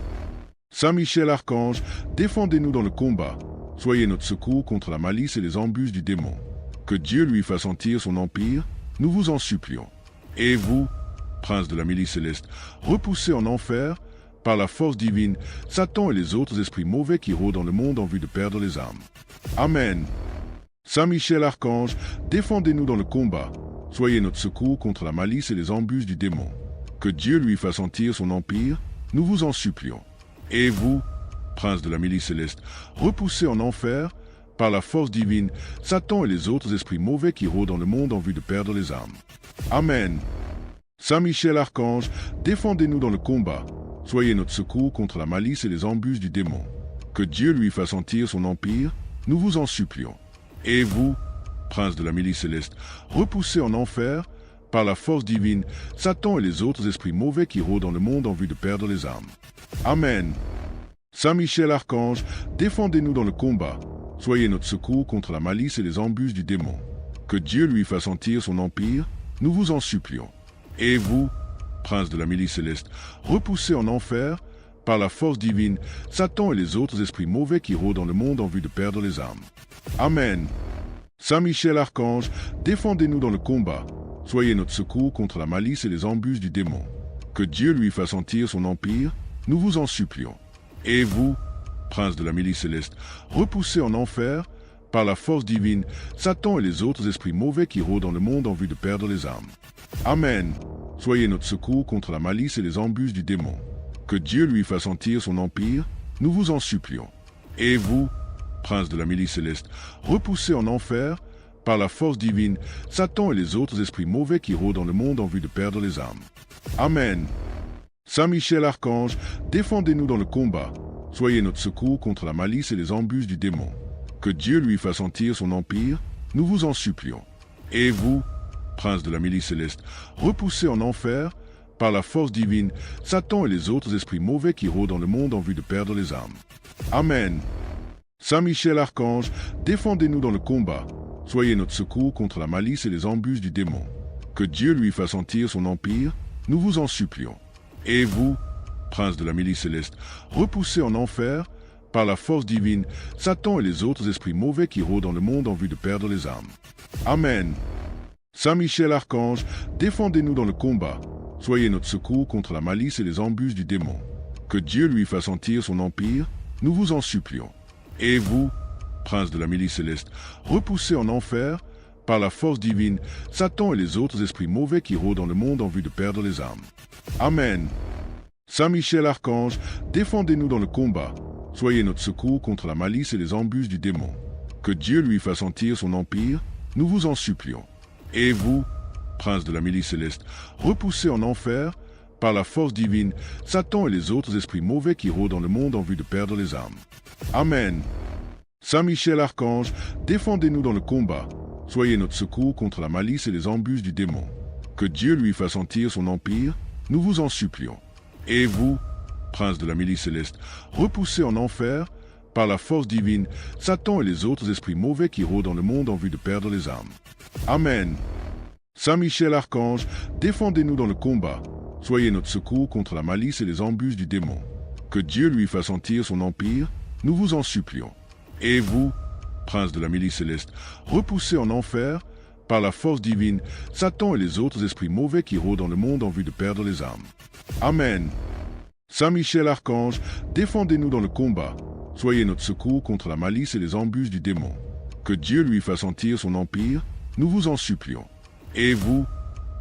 A: Saint Michel Archange, défendez-nous dans le combat. Soyez notre secours contre la malice et les embûches du démon. Que Dieu lui fasse sentir son empire, nous vous en supplions. Et vous, prince de la milice céleste, repoussez en enfer, par la force divine, Satan et les autres esprits mauvais qui rôdent dans le monde en vue de perdre les âmes. Amen. Saint Michel Archange, défendez-nous dans le combat. Soyez notre secours contre la malice et les embûches du démon. Que Dieu lui fasse sentir son empire, nous vous en supplions. Et vous, prince de la milice céleste, repoussez en enfer, par la force divine, Satan et les autres esprits mauvais qui rôdent dans le monde en vue de perdre les âmes. Amen. Saint Michel Archange, défendez-nous dans le combat. Soyez notre secours contre la malice et les embûches du démon. Que Dieu lui fasse sentir son empire, nous vous en supplions. Et vous, prince de la milice céleste, repoussez en enfer, par la force divine, Satan et les autres esprits mauvais qui rôdent dans le monde en vue de perdre les âmes. Amen. Saint Michel Archange, défendez-nous dans le combat. Soyez notre secours contre la malice et les embûches du démon. Que Dieu lui fasse sentir son empire, nous vous en supplions. Et vous, prince de la milice céleste, repoussez en enfer, par la force divine, Satan et les autres esprits mauvais qui rôdent dans le monde en vue de perdre les âmes. Amen. Saint Michel Archange, défendez-nous dans le combat. Soyez notre secours contre la malice et les embûches du démon. Que Dieu lui fasse sentir son empire, nous vous en supplions. Et vous, prince de la milice céleste, repoussez en enfer, par la force divine, Satan et les autres esprits mauvais qui rôdent dans le monde en vue de perdre les âmes. Amen. Soyez notre secours contre la malice et les embûches du démon. Que Dieu lui fasse sentir son empire, nous vous en supplions. Et vous, prince de la milice céleste, repoussez en enfer, par la force divine, Satan et les autres esprits mauvais qui rôdent dans le monde en vue de perdre les âmes. Amen. Saint Michel Archange, défendez-nous dans le combat. Soyez notre secours contre la malice et les embûches du démon. Que Dieu lui fasse sentir son empire, nous vous en supplions. Et vous, prince de la milice céleste, repoussez en enfer, par la force divine, Satan et les autres esprits mauvais qui rôdent dans le monde en vue de perdre les âmes. Amen. Saint Michel Archange, défendez-nous dans le combat. Soyez notre secours contre la malice et les embûches du démon. Que Dieu lui fasse sentir son empire, nous vous en supplions. Et vous, prince de la milice céleste, repoussez en enfer, par la force divine, Satan et les autres esprits mauvais qui rôdent dans le monde en vue de perdre les âmes. Amen. Saint Michel Archange, défendez-nous dans le combat. Soyez notre secours contre la malice et les embûches du démon. Que Dieu lui fasse sentir son empire, nous vous en supplions. Et vous, prince de la milice céleste, repoussez en enfer, par la force divine, Satan et les autres esprits mauvais qui rôdent dans le monde en vue de perdre les âmes. Amen. Saint Michel Archange, défendez-nous dans le combat. Soyez notre secours contre la malice et les embûches du démon. Que Dieu lui fasse sentir son empire, nous vous en supplions. Et vous, prince de la milice céleste, repoussez en enfer, par la force divine, Satan et les autres esprits mauvais qui rôdent dans le monde en vue de perdre les âmes. Amen. Saint Michel Archange, défendez-nous dans le combat. Soyez notre secours contre la malice et les embûches du démon. Que Dieu lui fasse sentir son empire, nous vous en supplions. Et vous, prince de la milice céleste, repoussez en enfer, par la force divine, Satan et les autres esprits mauvais qui rôdent dans le monde en vue de perdre les âmes. Amen. Saint Michel Archange, défendez-nous dans le combat. Soyez notre secours contre la malice et les embûches du démon. Que Dieu lui fasse sentir son empire, nous vous en supplions. Et vous, prince de la milice céleste, repoussez en enfer, par la force divine, Satan et les autres esprits mauvais qui rôdent dans le monde en vue de perdre les âmes. Amen. Saint Michel Archange, défendez-nous dans le combat. Soyez notre secours contre la malice et les embûches du démon. Que Dieu lui fasse sentir son empire, nous vous en supplions. Et vous,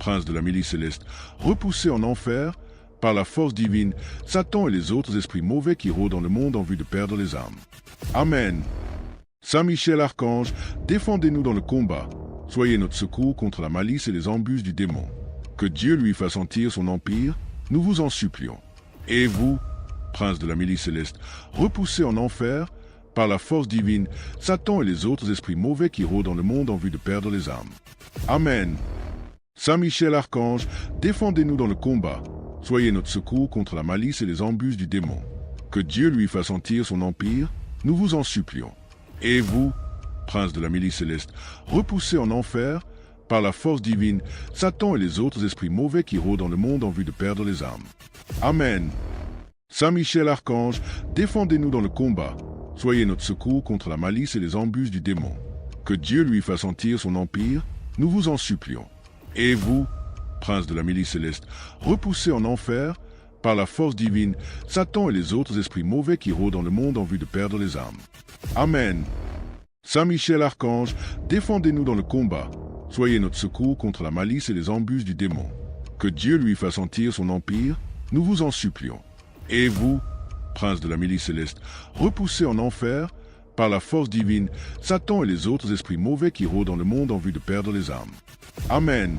A: prince de la milice céleste, repoussez en enfer, par la force divine, Satan et les autres esprits mauvais qui rôdent dans le monde en vue de perdre les âmes. Amen. Saint Michel Archange, défendez-nous dans le combat. Soyez notre secours contre la malice et les embûches du démon. Que Dieu lui fasse sentir son empire, nous vous en supplions. Et vous, prince de la milice céleste, repoussez en enfer, par la force divine, Satan et les autres esprits mauvais qui rôdent dans le monde en vue de perdre les âmes. Amen. Saint Michel Archange, défendez-nous dans le combat. Soyez notre secours contre la malice et les embûches du démon. Que Dieu lui fasse sentir son empire, nous vous en supplions. Et vous, prince de la milice céleste, repoussez en enfer, par la force divine, Satan et les autres esprits mauvais qui rôdent dans le monde en vue de perdre les âmes. Amen. Saint Michel Archange, défendez-nous dans le combat. Soyez notre secours contre la malice et les embûches du démon. Que Dieu lui fasse sentir son empire, nous vous en supplions. Et vous, prince de la milice céleste, repoussez en enfer, par la force divine, Satan et les autres esprits mauvais qui rôdent dans le monde en vue de perdre les âmes. Amen. Saint Michel Archange, défendez-nous dans le combat. Soyez notre secours contre la malice et les embûches du démon. Que Dieu lui fasse sentir son empire, nous vous en supplions. Et vous, prince de la milice céleste, repoussez en enfer, par la force divine, Satan et les autres esprits mauvais qui rôdent dans le monde en vue de perdre les âmes. Amen.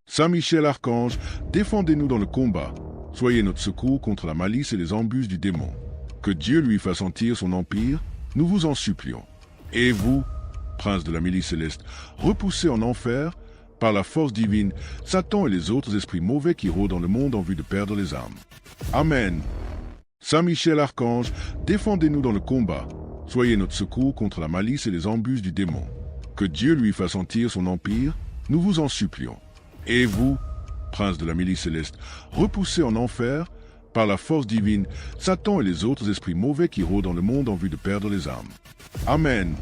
A: Saint Michel Archange, défendez-nous dans le combat. Soyez notre secours contre la malice et les embûches du démon. Que Dieu lui fasse sentir son empire, nous vous en supplions. Et vous, prince de la milice céleste, repoussez en enfer, par la force divine, Satan et les autres esprits mauvais qui rôdent dans le monde en vue de perdre les âmes. Amen. Saint Michel Archange, défendez-nous dans le combat. Soyez notre secours contre la malice et les embûches du démon. Que Dieu lui fasse sentir son empire, nous vous en supplions. Et vous, prince de la milice céleste, repoussez en enfer, par la force divine, Satan et les autres esprits mauvais qui rôdent dans le monde en vue de perdre les âmes. Amen.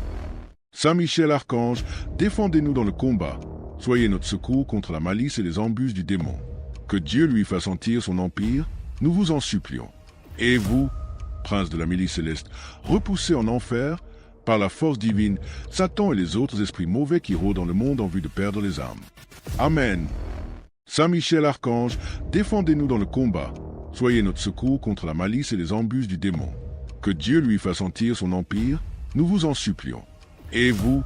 A: Saint Michel Archange, défendez-nous dans le combat. Soyez notre secours contre la malice et les embûches du démon. Que Dieu lui fasse sentir son empire, nous vous en supplions. Et vous, prince de la milice céleste, repoussez en enfer, par la force divine, Satan et les autres esprits mauvais qui rôdent dans le monde en vue de perdre les âmes. Amen. Saint Michel Archange, défendez-nous dans le combat. Soyez notre secours contre la malice et les embûches du démon. Que Dieu lui fasse sentir son empire, nous vous en supplions. Et vous,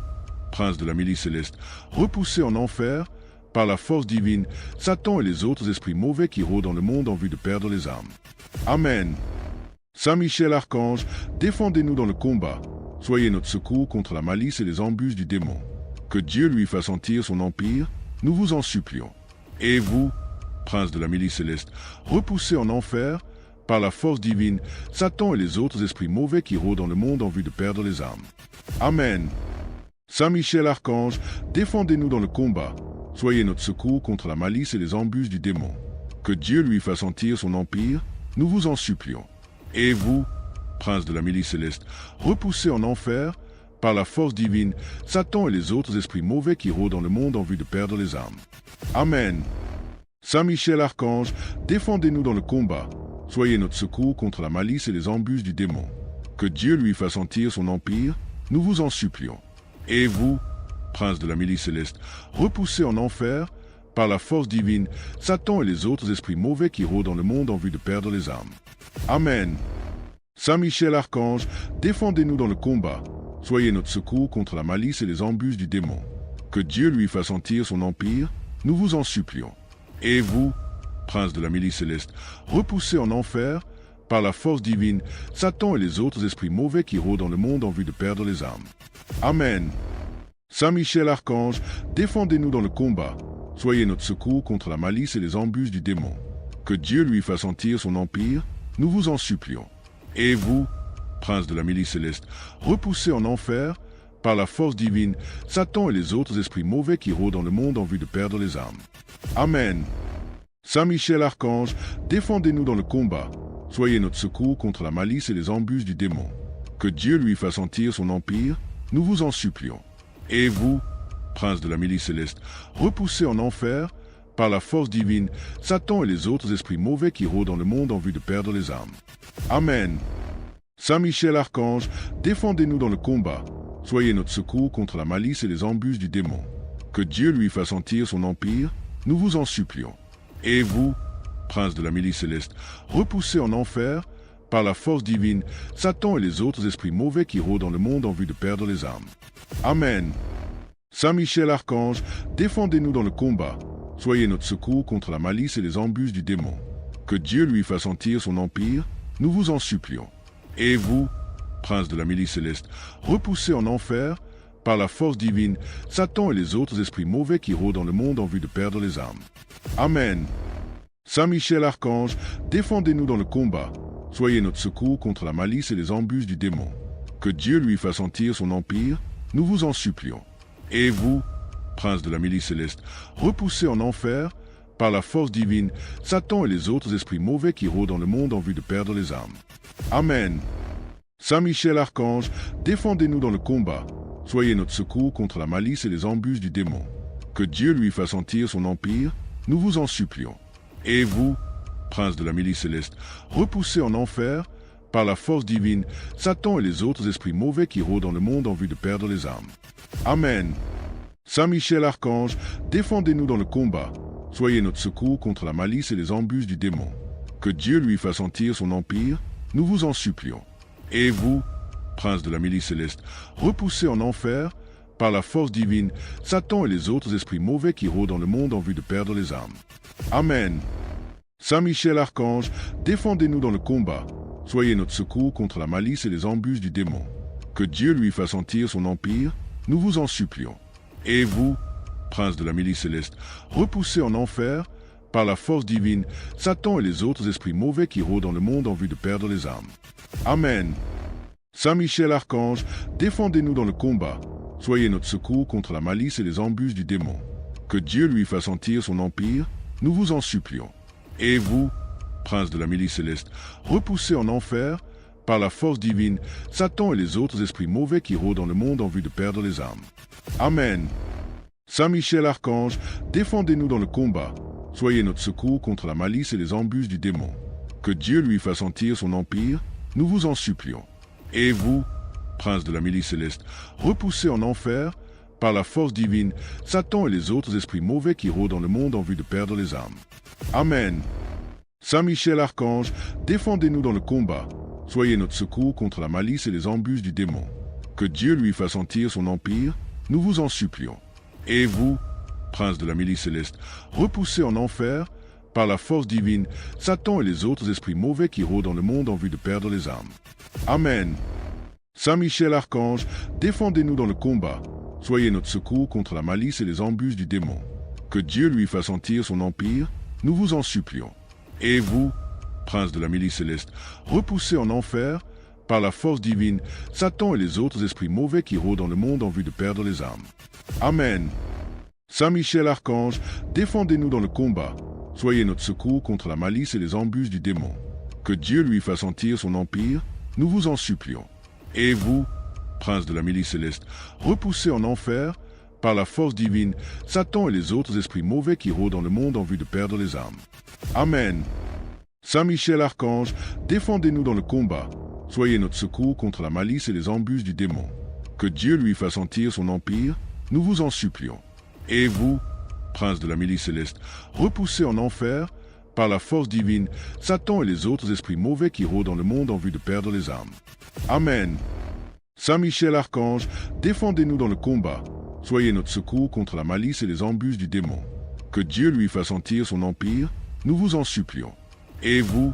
A: prince de la milice céleste, repoussez en enfer, par la force divine, Satan et les autres esprits mauvais qui rôdent dans le monde en vue de perdre les âmes. Amen. Saint Michel Archange, défendez-nous dans le combat. Soyez notre secours contre la malice et les embûches du démon. Que Dieu lui fasse sentir son empire, nous vous en supplions. Et vous, prince de la milice céleste, repoussez en enfer, par la force divine, Satan et les autres esprits mauvais qui rôdent dans le monde en vue de perdre les âmes. Amen. Saint Michel Archange, défendez-nous dans le combat. Soyez notre secours contre la malice et les embûches du démon. Que Dieu lui fasse sentir son empire, nous vous en supplions. Et vous, prince de la milice céleste, repoussez en enfer, par la force divine, Satan et les autres esprits mauvais qui rôdent dans le monde en vue de perdre les âmes. Amen. Saint Michel Archange, défendez-nous dans le combat. Soyez notre secours contre la malice et les embûches du démon. Que Dieu lui fasse sentir son empire, nous vous en supplions. Et vous, prince de la milice céleste, repoussez en enfer, par la force divine, Satan et les autres esprits mauvais qui rôdent dans le monde en vue de perdre les âmes. Amen. Saint Michel Archange, défendez-nous dans le combat. Soyez notre secours contre la malice et les embûches du démon. Que Dieu lui fasse sentir son empire, nous vous en supplions. Et vous, prince de la milice céleste, repoussez en enfer, par la force divine, Satan et les autres esprits mauvais qui rôdent dans le monde en vue de perdre les âmes. Amen. Saint Michel Archange, défendez-nous dans le combat. Soyez notre secours contre la malice et les embûches du démon. Que Dieu lui fasse sentir son empire, nous vous en supplions. Et vous, prince de la milice céleste, repoussez en enfer, par la force divine, Satan et les autres esprits mauvais qui rôdent dans le monde en vue de perdre les âmes. Amen. Saint Michel Archange, défendez-nous dans le combat. Soyez notre secours contre la malice et les embûches du démon. Que Dieu lui fasse sentir son empire, nous vous en supplions. Et vous, prince de la milice céleste, repoussez en enfer, par la force divine, Satan et les autres esprits mauvais qui rôdent dans le monde en vue de perdre les âmes. Amen. Saint Michel Archange, défendez-nous dans le combat. Soyez notre secours contre la malice et les embûches du démon. Que Dieu lui fasse sentir son empire, nous vous en supplions. Et vous, prince de la milice céleste, repoussez en enfer, par la force divine, Satan et les autres esprits mauvais qui rôdent dans le monde en vue de perdre les âmes. Amen. Saint Michel Archange, défendez-nous dans le combat. Soyez notre secours contre la malice et les embûches du démon. Que Dieu lui fasse sentir son empire, nous vous en supplions. Et vous, prince de la milice céleste, repoussez en enfer, par la force divine, Satan et les autres esprits mauvais qui rôdent dans le monde en vue de perdre les âmes. Amen. Saint Michel Archange, défendez-nous dans le combat. Soyez notre secours contre la malice et les embûches du démon. Que Dieu lui fasse sentir son empire, nous vous en supplions. Et vous, prince de la milice céleste, repoussez en enfer, par la force divine, Satan et les autres esprits mauvais qui rôdent dans le monde en vue de perdre les âmes. Amen. Saint Michel Archange, défendez-nous dans le combat. Soyez notre secours contre la malice et les embûches du démon. Que Dieu lui fasse sentir son empire, nous vous en supplions. Et vous, prince de la milice céleste, repoussez en enfer, par la force divine, Satan et les autres esprits mauvais qui rôdent dans le monde en vue de perdre les âmes. Amen. Saint Michel Archange, défendez-nous dans le combat. Soyez notre secours contre la malice et les embûches du démon. Que Dieu lui fasse sentir son empire, nous vous en supplions. Et vous, prince de la milice céleste, repoussez en enfer, par la force divine, Satan et les autres esprits mauvais qui rôdent dans le monde en vue de perdre les âmes. Amen. Saint Michel Archange, défendez-nous dans le combat. Soyez notre secours contre la malice et les embûches du démon. Que Dieu lui fasse sentir son empire, nous vous en supplions. Et vous, prince de la milice céleste, repoussez en enfer, par la force divine, Satan et les autres esprits mauvais qui rôdent dans le monde en vue de perdre les âmes. Amen. Saint Michel Archange, défendez-nous dans le combat. Soyez notre secours contre la malice et les embûches du démon. Que Dieu lui fasse sentir son empire, nous vous en supplions. Et vous, prince de la milice céleste, repoussez en enfer, par la force divine, Satan et les autres esprits mauvais qui rôdent dans le monde en vue de perdre les âmes. Amen. Saint Michel Archange, défendez-nous dans le combat. Soyez notre secours contre la malice et les embûches du démon. Que Dieu lui fasse sentir son empire, nous vous en supplions. Et vous, prince de la milice céleste, repoussez en enfer, par la force divine, Satan et les autres esprits mauvais qui rôdent dans le monde en vue de perdre les âmes. Amen. Saint Michel Archange, défendez-nous dans le combat. Soyez notre secours contre la malice et les embûches du démon. Que Dieu lui fasse sentir son empire, nous vous en supplions. Et vous, prince de la milice céleste, repoussez en enfer, par la force divine, Satan et les autres esprits mauvais qui rôdent dans le monde en vue de perdre les âmes. Amen. Saint Michel Archange, défendez-nous dans le combat. Soyez notre secours contre la malice et les embûches du démon. Que Dieu lui fasse sentir son empire, nous vous en supplions. Et vous, prince de la milice céleste, repoussez en enfer, par la force divine, Satan et les autres esprits mauvais qui rôdent dans le monde en vue de perdre les âmes. Amen. Saint Michel Archange, défendez-nous dans le combat. Soyez notre secours contre la malice et les embûches du démon. Que Dieu lui fasse sentir son empire, nous vous en supplions. Et vous, prince de la milice céleste, repoussez en enfer, par la force divine, Satan et les autres esprits mauvais qui rôdent dans le monde en vue de perdre les âmes. Amen. Saint Michel Archange, défendez-nous dans le combat. Soyez notre secours contre la malice et les embûches du démon. Que Dieu lui fasse sentir son empire, nous vous en supplions. Et vous, prince de la milice céleste, repoussez en enfer, par la force divine, Satan et les autres esprits mauvais qui rôdent dans le monde en vue de perdre les âmes. Amen. Saint Michel Archange, défendez-nous dans le combat. Soyez notre secours contre la malice et les embûches du démon. Que Dieu lui fasse sentir son empire, nous vous en supplions. Et vous,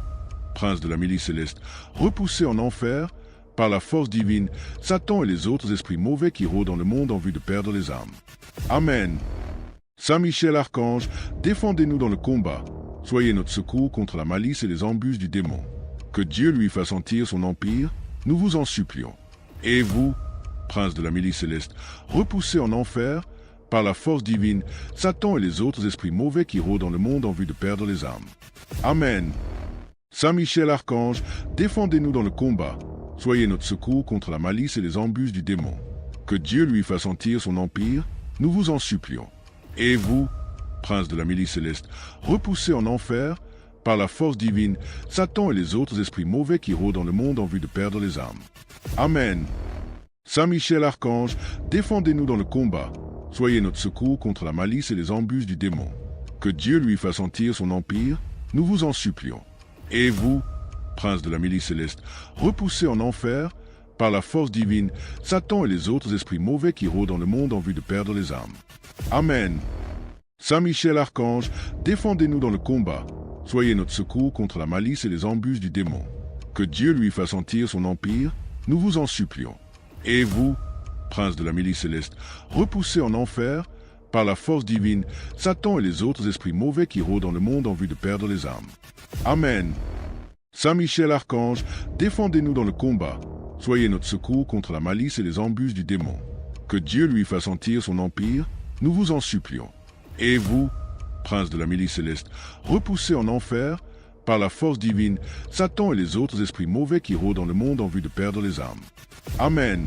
A: prince de la milice céleste, repoussez en enfer, par la force divine, Satan et les autres esprits mauvais qui rôdent dans le monde en vue de perdre les âmes. Amen. Saint Michel Archange, défendez-nous dans le combat. Soyez notre secours contre la malice et les embûches du démon. Que Dieu lui fasse sentir son empire, nous vous en supplions. Et vous, prince de la milice céleste, repoussez en enfer, par la force divine, Satan et les autres esprits mauvais qui rôdent dans le monde en vue de perdre les âmes. Amen. Saint Michel Archange, défendez-nous dans le combat. Soyez notre secours contre la malice et les embûches du démon. Que Dieu lui fasse sentir son empire, nous vous en supplions. Et vous, prince de la milice céleste, repoussez en enfer, par la force divine, Satan et les autres esprits mauvais qui rôdent dans le monde en vue de perdre les âmes. Amen. Saint Michel Archange, défendez-nous dans le combat. Soyez notre secours contre la malice et les embûches du démon. Que Dieu lui fasse sentir son empire, nous vous en supplions. Et vous, prince de la milice céleste, repoussez en enfer, par la force divine, Satan et les autres esprits mauvais qui rôdent dans le monde en vue de perdre les âmes. Amen. Saint Michel Archange, défendez-nous dans le combat. Soyez notre secours contre la malice et les embûches du démon. Que Dieu lui fasse sentir son empire, nous vous en supplions. Et vous, prince de la milice céleste, repoussez en enfer, par la force divine, Satan et les autres esprits mauvais qui rôdent dans le monde en vue de perdre les âmes. Amen. Saint Michel Archange, défendez-nous dans le combat. Soyez notre secours contre la malice et les embûches du démon. Que Dieu lui fasse sentir son empire, nous vous en supplions. Et vous, prince de la milice céleste, repoussez en enfer, par la force divine, Satan et les autres esprits mauvais qui rôdent dans le monde en vue de perdre les âmes. Amen.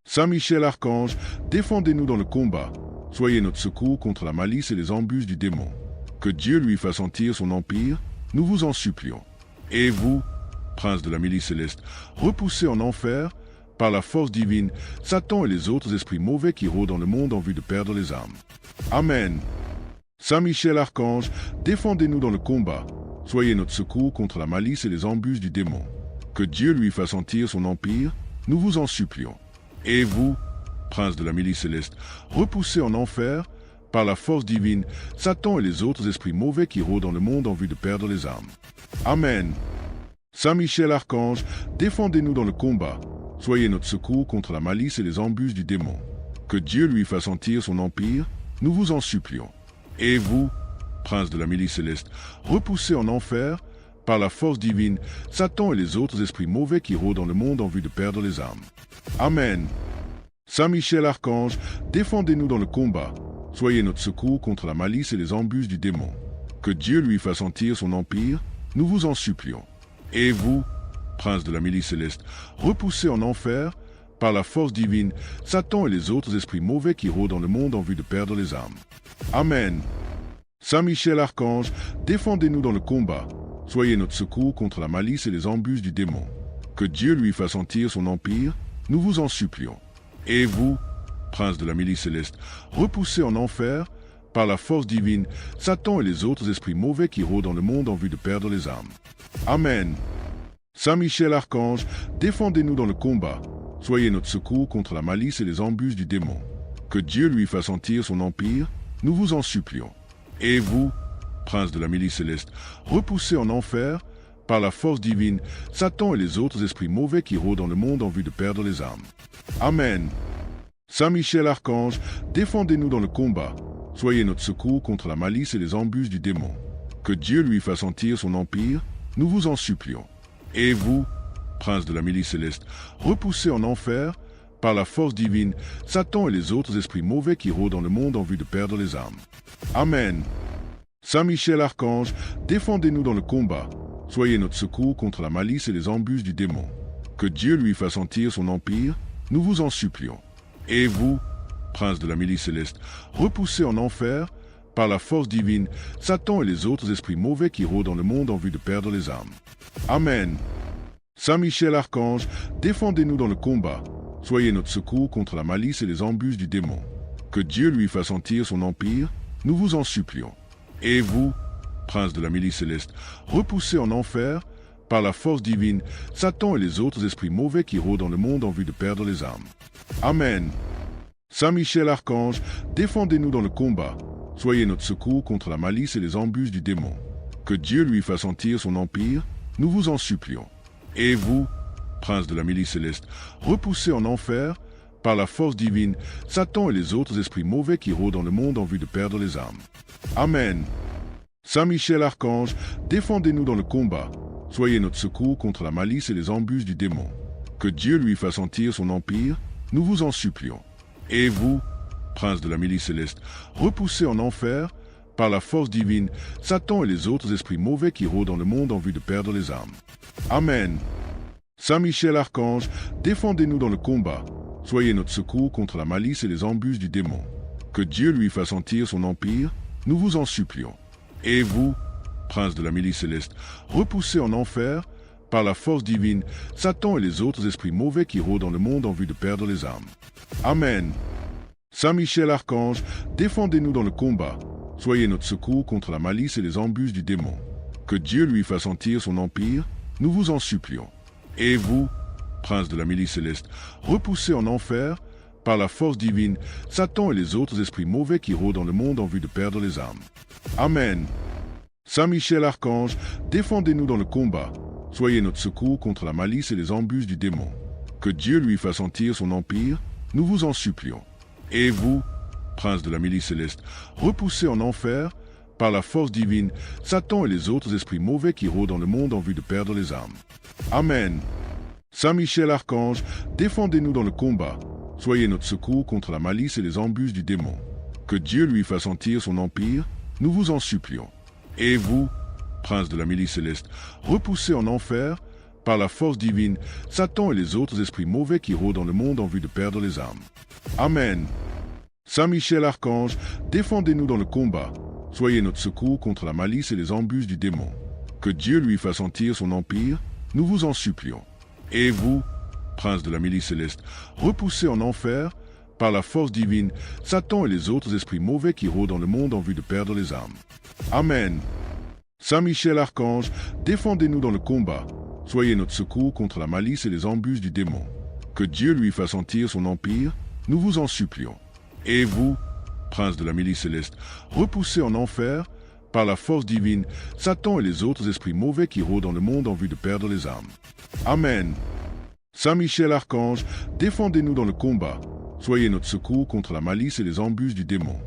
A: Saint Michel Archange, défendez-nous dans le combat. Soyez notre secours contre la malice et les embûches du démon. Que Dieu lui fasse sentir son empire, nous vous en supplions. Et vous, prince de la milice céleste, repoussez en enfer, par la force divine, Satan et les autres esprits mauvais qui rôdent dans le monde en vue de perdre les âmes. Amen. Saint Michel Archange, défendez-nous dans le combat. Soyez notre secours contre la malice et les embûches du démon. Que Dieu lui fasse sentir son empire, nous vous en supplions. Et vous, prince de la milice céleste, repoussez en enfer, par la force divine, Satan et les autres esprits mauvais qui rôdent dans le monde en vue de perdre les âmes. Amen. Saint Michel Archange, défendez-nous dans le combat. Soyez notre secours contre la malice et les embûches du démon. Que Dieu lui fasse sentir son empire, nous vous en supplions. Et vous, prince de la milice céleste, repoussez en enfer, par la force divine, Satan et les autres esprits mauvais qui rôdent dans le monde en vue de perdre les âmes. Amen. Saint Michel Archange, défendez-nous dans le combat. Soyez notre secours contre la malice et les embûches du démon. Que Dieu lui fasse sentir son empire, nous vous en supplions. Et vous, prince de la milice céleste, repoussez en enfer, par la force divine, Satan et les autres esprits mauvais qui rôdent dans le monde en vue de perdre les âmes. Amen. Saint Michel Archange, défendez-nous dans le combat. Soyez notre secours contre la malice et les embûches du démon. Que Dieu lui fasse sentir son empire, nous vous en supplions. Et vous, prince de la milice céleste, repoussez en enfer, par la force divine, Satan et les autres esprits mauvais qui rôdent dans le monde en vue de perdre les âmes. Amen. Saint Michel Archange, défendez-nous dans le combat. Soyez notre secours contre la malice et les embûches du démon. Que Dieu lui fasse sentir son empire, nous vous en supplions. Et vous, prince de la milice céleste, repoussez en enfer, par la force divine, Satan et les autres esprits mauvais qui rôdent dans le monde en vue de perdre les âmes. Amen. Saint Michel Archange, défendez-nous dans le combat. Soyez notre secours contre la malice et les embûches du démon. Que Dieu lui fasse sentir son empire, nous vous en supplions. Et vous, prince de la milice céleste, repoussez en enfer, par la force divine, Satan et les autres esprits mauvais qui rôdent dans le monde en vue de perdre les âmes. Amen. Saint Michel Archange, défendez-nous dans le combat. Soyez notre secours contre la malice et les embûches du démon. Que Dieu lui fasse sentir son empire, nous vous en supplions. Et vous, prince de la milice céleste, repoussez en enfer, par la force divine, Satan et les autres esprits mauvais qui rôdent dans le monde en vue de perdre les âmes. Amen. Saint Michel Archange, défendez-nous dans le combat. Soyez notre secours contre la malice et les embûches du démon. Que Dieu lui fasse sentir son empire, nous vous en supplions. Et vous, prince de la milice céleste, repoussez en enfer, par la force divine, Satan et les autres esprits mauvais qui rôdent dans le monde en vue de perdre les âmes. Amen. Saint Michel Archange, défendez-nous dans le combat. Soyez notre secours contre la malice et les embûches du démon. Que Dieu lui fasse sentir son empire, nous vous en supplions. Et vous, prince de la milice céleste, repoussez en enfer, par la force divine, Satan et les autres esprits mauvais qui rôdent dans le monde en vue de perdre les âmes. Amen. Saint Michel Archange, défendez-nous dans le combat. Soyez notre secours contre la malice et les embûches du démon. Que Dieu lui fasse sentir son empire, nous vous en supplions. Et vous, prince de la milice céleste, repoussez en enfer, par la force divine, Satan et les autres esprits mauvais qui rôdent dans le monde en vue de perdre les âmes. Amen. Saint Michel Archange, défendez-nous dans le combat. Soyez notre secours contre la malice et les embûches du démon. Que Dieu lui fasse sentir son empire, nous vous en supplions. Et vous, prince de la milice céleste, repoussez en enfer, par la force divine, Satan et les autres esprits mauvais qui rôdent dans le monde en vue de perdre les âmes. Amen. Saint Michel Archange, défendez-nous dans le combat. Soyez notre secours contre la malice et les embûches du démon. Que Dieu lui fasse sentir son empire, nous vous en supplions. Et vous, prince de la milice céleste, repoussez en enfer, par la force divine, Satan et les autres esprits mauvais qui rôdent dans le monde en vue de perdre les âmes. Amen. Saint Michel Archange, défendez-nous dans le combat. Soyez notre secours contre la malice et les embûches du démon. Que Dieu lui fasse sentir son empire, nous vous en supplions. Et vous, prince de la milice céleste, repoussez en enfer, par la force divine, Satan et les autres esprits mauvais qui rôdent dans le monde en vue de perdre les âmes. Amen. Saint Michel Archange, défendez-nous dans le combat. Soyez notre secours contre la malice et les embûches du démon. Que Dieu lui fasse sentir son empire, nous vous en supplions. Et vous, prince de la milice céleste, repoussez en enfer, par la force divine, Satan et les autres esprits mauvais qui rôdent dans le monde en vue de perdre les âmes. Amen. Saint Michel Archange, défendez-nous dans le combat. Soyez notre secours contre la malice et les embûches du démon. Que Dieu lui fasse sentir son empire, nous vous en supplions. Et vous, prince de la milice céleste, repoussez en enfer, par la force divine, Satan et les autres esprits mauvais qui rôdent dans le monde en vue de perdre les âmes. Amen. Saint Michel Archange, défendez-nous dans le combat. Soyez notre secours contre la malice et les embûches du démon. Que Dieu lui fasse sentir son empire, nous vous en supplions. Et vous, prince de la milice céleste, repoussez en enfer, par la force divine, Satan et les autres esprits mauvais qui rôdent dans le monde en vue de perdre les âmes. Amen. Saint Michel Archange, défendez-nous dans le combat. Soyez notre secours contre la malice et les embûches du démon.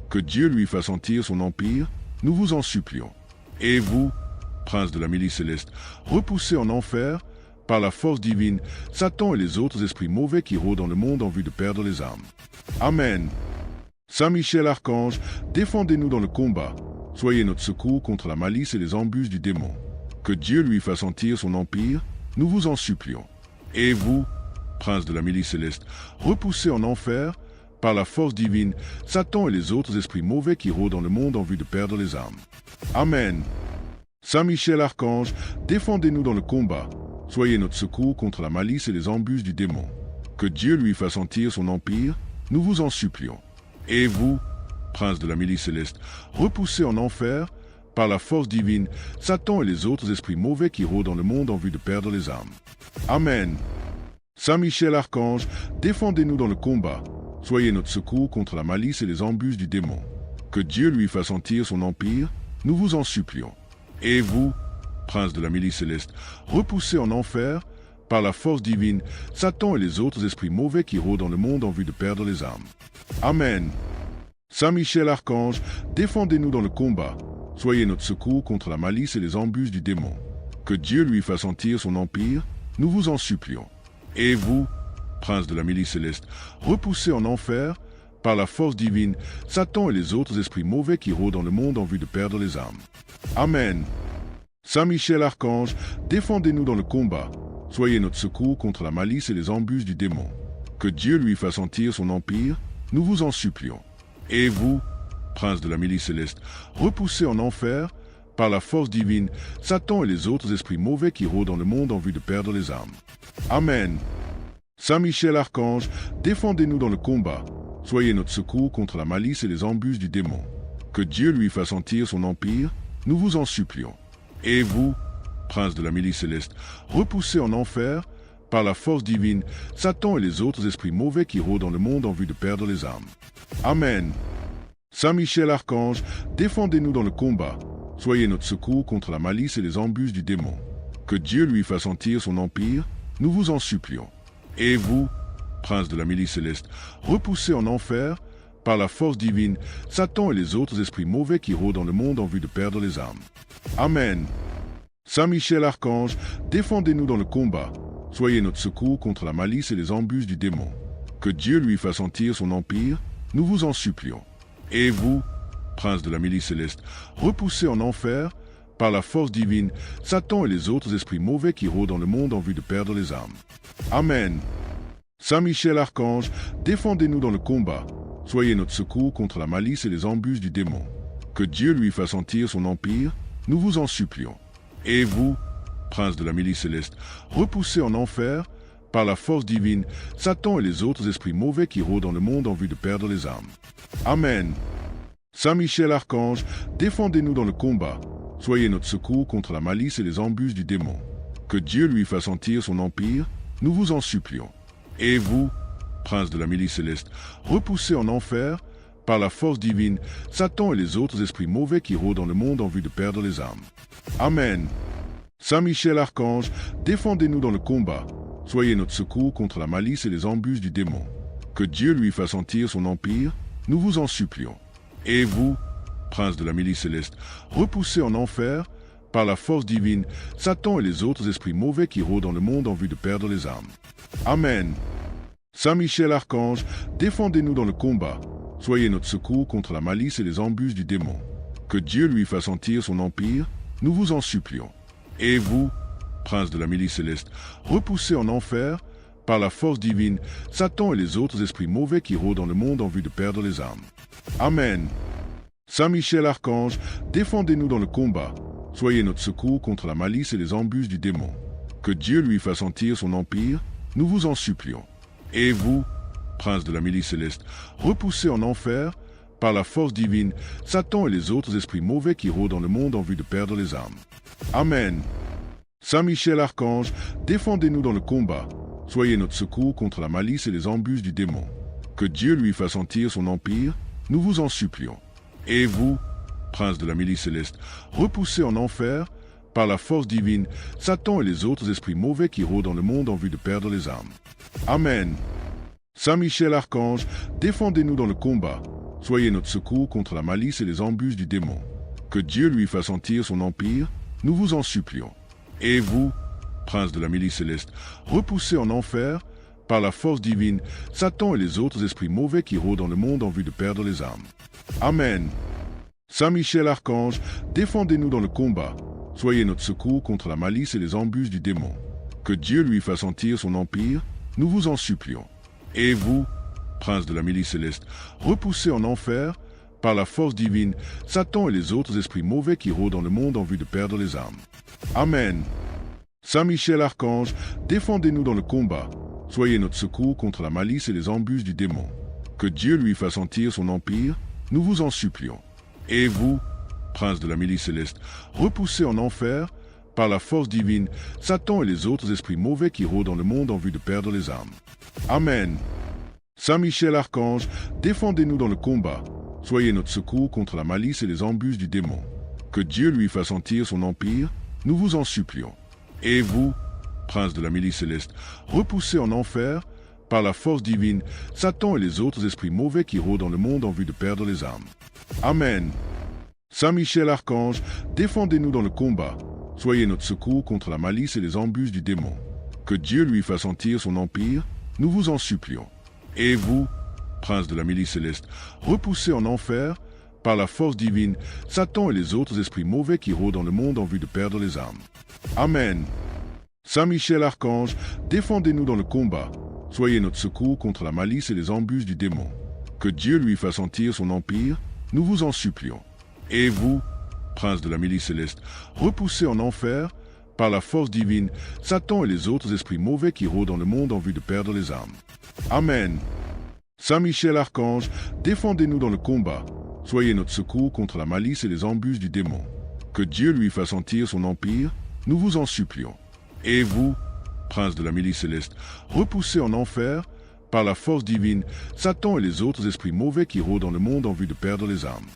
A: Que Dieu lui fasse sentir son empire, nous vous en supplions. Et vous, prince de la milice céleste, repoussez en enfer, par la force divine, Satan et les autres esprits mauvais qui rôdent dans le monde en vue de perdre les âmes. Amen. Saint Michel Archange, défendez-nous dans le combat. Soyez notre secours contre la malice et les embûches du démon. Que Dieu lui fasse sentir son empire, nous vous en supplions. Et vous, prince de la milice céleste, repoussez en enfer, par la force divine, Satan et les autres esprits mauvais qui rôdent dans le monde en vue de perdre les âmes. Amen. Saint Michel Archange, défendez-nous dans le combat. Soyez notre secours contre la malice et les embûches du démon. Que Dieu lui fasse sentir son empire, nous vous en supplions. Et vous, prince de la milice céleste, repoussez en enfer, par la force divine, Satan et les autres esprits mauvais qui rôdent dans le monde en vue de perdre les âmes. Amen. Saint Michel Archange, défendez-nous dans le combat. Soyez notre secours contre la malice et les embûches du démon. Que Dieu lui fasse sentir son empire, nous vous en supplions. Et vous, prince de la milice céleste, repoussez en enfer, par la force divine, Satan et les autres esprits mauvais qui rôdent dans le monde en vue de perdre les âmes. Amen. Saint Michel Archange, défendez-nous dans le combat. Soyez notre secours contre la malice et les embûches du démon. Que Dieu lui fasse sentir son empire, nous vous en supplions. Et vous, prince de la milice céleste, repoussez en enfer, par la force divine, Satan et les autres esprits mauvais qui rôdent dans le monde en vue de perdre les âmes. Amen. Saint Michel Archange, défendez-nous dans le combat. Soyez notre secours contre la malice et les embûches du démon. Que Dieu lui fasse sentir son empire, nous vous en supplions. Et vous, prince de la milice céleste, repoussez en enfer, par la force divine, Satan et les autres esprits mauvais qui rôdent dans le monde en vue de perdre les âmes. Amen. Saint Michel Archange, défendez-nous dans le combat. Soyez notre secours contre la malice et les embûches du démon. Que Dieu lui fasse sentir son empire, nous vous en supplions. Et vous, prince de la milice céleste, repoussez en enfer, par la force divine, Satan et les autres esprits mauvais qui rôdent dans le monde en vue de perdre les âmes. Amen. Saint Michel Archange, défendez-nous dans le combat. Soyez notre secours contre la malice et les embûches du démon. Que Dieu lui fasse sentir son empire, nous vous en supplions. Et vous, prince de la milice céleste, repoussez en enfer, par la force divine, Satan et les autres esprits mauvais qui rôdent dans le monde en vue de perdre les âmes. Amen. Saint Michel Archange, défendez-nous dans le combat. Soyez notre secours contre la malice et les embûches du démon. Que Dieu lui fasse sentir son empire, nous vous en supplions. Et vous, prince de la milice céleste, repoussez en enfer, par la force divine, Satan et les autres esprits mauvais qui rôdent dans le monde en vue de perdre les âmes. Amen. Saint Michel Archange, défendez-nous dans le combat. Soyez notre secours contre la malice et les embûches du démon. Que Dieu lui fasse sentir son empire, nous vous en supplions. Et vous, prince de la milice céleste, repoussez en enfer, par la force divine, Satan et les autres esprits mauvais qui rôdent dans le monde en vue de perdre les âmes. Amen. Saint Michel Archange, défendez-nous dans le combat. Soyez notre secours contre la malice et les embûches du démon. Que Dieu lui fasse sentir son empire, nous vous en supplions. Et vous, prince de la milice céleste, repoussez en enfer, par la force divine, Satan et les autres esprits mauvais qui rôdent dans le monde en vue de perdre les âmes. Amen. Saint Michel Archange, défendez-nous dans le combat. Soyez notre secours contre la malice et les embûches du démon. Que Dieu lui fasse sentir son empire, nous vous en supplions. Et vous, prince de la milice céleste, repoussez en enfer, par la force divine, Satan et les autres esprits mauvais qui rôdent dans le monde en vue de perdre les âmes. Amen. Saint Michel Archange, défendez-nous dans le combat. Soyez notre secours contre la malice et les embûches du démon. Que Dieu lui fasse sentir son empire, nous vous en supplions. Et vous, prince de la milice céleste, repoussez en enfer, par la force divine, Satan et les autres esprits mauvais qui rôdent dans le monde en vue de perdre les âmes. Amen. Saint Michel Archange, défendez-nous dans le combat. Soyez notre secours contre la malice et les embûches du démon. Que Dieu lui fasse sentir son empire, nous vous en supplions. Et vous, prince de la milice céleste, repoussez en enfer, par la force divine, Satan et les autres esprits mauvais qui rôdent dans le monde en vue de perdre les âmes. Amen. Saint Michel Archange, défendez-nous dans le combat. Soyez notre secours contre la malice et les embûches du démon. Que Dieu lui fasse sentir son empire, nous vous en supplions. Et vous, prince de la milice céleste, repoussez en enfer, par la force divine, Satan et les autres esprits mauvais qui rôdent dans le monde en vue de perdre les âmes. Amen. Saint Michel Archange, défendez-nous dans le combat. Soyez notre secours contre la malice et les embûches du démon. Que Dieu lui fasse sentir son empire, nous vous en supplions. Et vous, prince de la milice céleste, repoussez en enfer, par la force divine, Satan et les autres esprits mauvais qui rôdent dans le monde en vue de perdre les âmes. Amen. Saint Michel Archange, défendez-nous dans le combat. Soyez notre secours contre la malice et les embûches du démon. Que Dieu lui fasse sentir son empire, nous vous en supplions. Et vous, prince de la milice céleste, repoussez en enfer, par la force divine, Satan et les autres esprits mauvais qui rôdent dans le monde en vue de perdre les âmes. Amen. Saint Michel Archange, défendez-nous dans le combat. Soyez notre secours contre la malice et les embûches du démon. Que Dieu lui fasse sentir son empire, nous vous en supplions. Et vous, prince de la milice céleste, repoussez en enfer, par la force divine, Satan et les autres esprits mauvais qui rôdent dans le monde en vue de perdre les âmes. Amen. Saint Michel Archange, défendez-nous dans le combat. Soyez notre secours contre la malice et les embûches du démon. Que Dieu lui fasse sentir son empire, nous vous en supplions. Et vous, prince de la milice céleste, repoussez en enfer, par la force divine, Satan et les autres esprits mauvais qui rôdent dans le monde en vue de perdre les âmes. Amen. Saint Michel Archange, défendez-nous dans le combat. Soyez notre secours contre la malice et les embûches du démon. Que Dieu lui fasse sentir son empire, nous vous en supplions. Et vous, prince de la milice céleste, repoussez en enfer, par la force divine, Satan et les autres esprits mauvais qui rôdent dans le monde en vue de perdre les âmes. Amen. Saint Michel Archange, défendez-nous dans le combat. Soyez notre secours contre la malice et les embûches du démon. Que Dieu lui fasse sentir son empire, nous vous en supplions. Et vous, prince de la milice céleste, repoussez en enfer, par la force divine, Satan et les autres esprits mauvais qui rôdent dans le monde en vue de perdre les âmes. Amen. Saint Michel Archange, défendez-nous dans le combat. soyez notre secours contre la malice et les embûches du démon. Que Dieu lui fasse sentir son empire, nous vous en supplions. Et vous, prince de la milice céleste, repoussez en enfer, par la force divine, Satan et les autres esprits mauvais qui rôdent dans le monde en vue de perdre les âmes.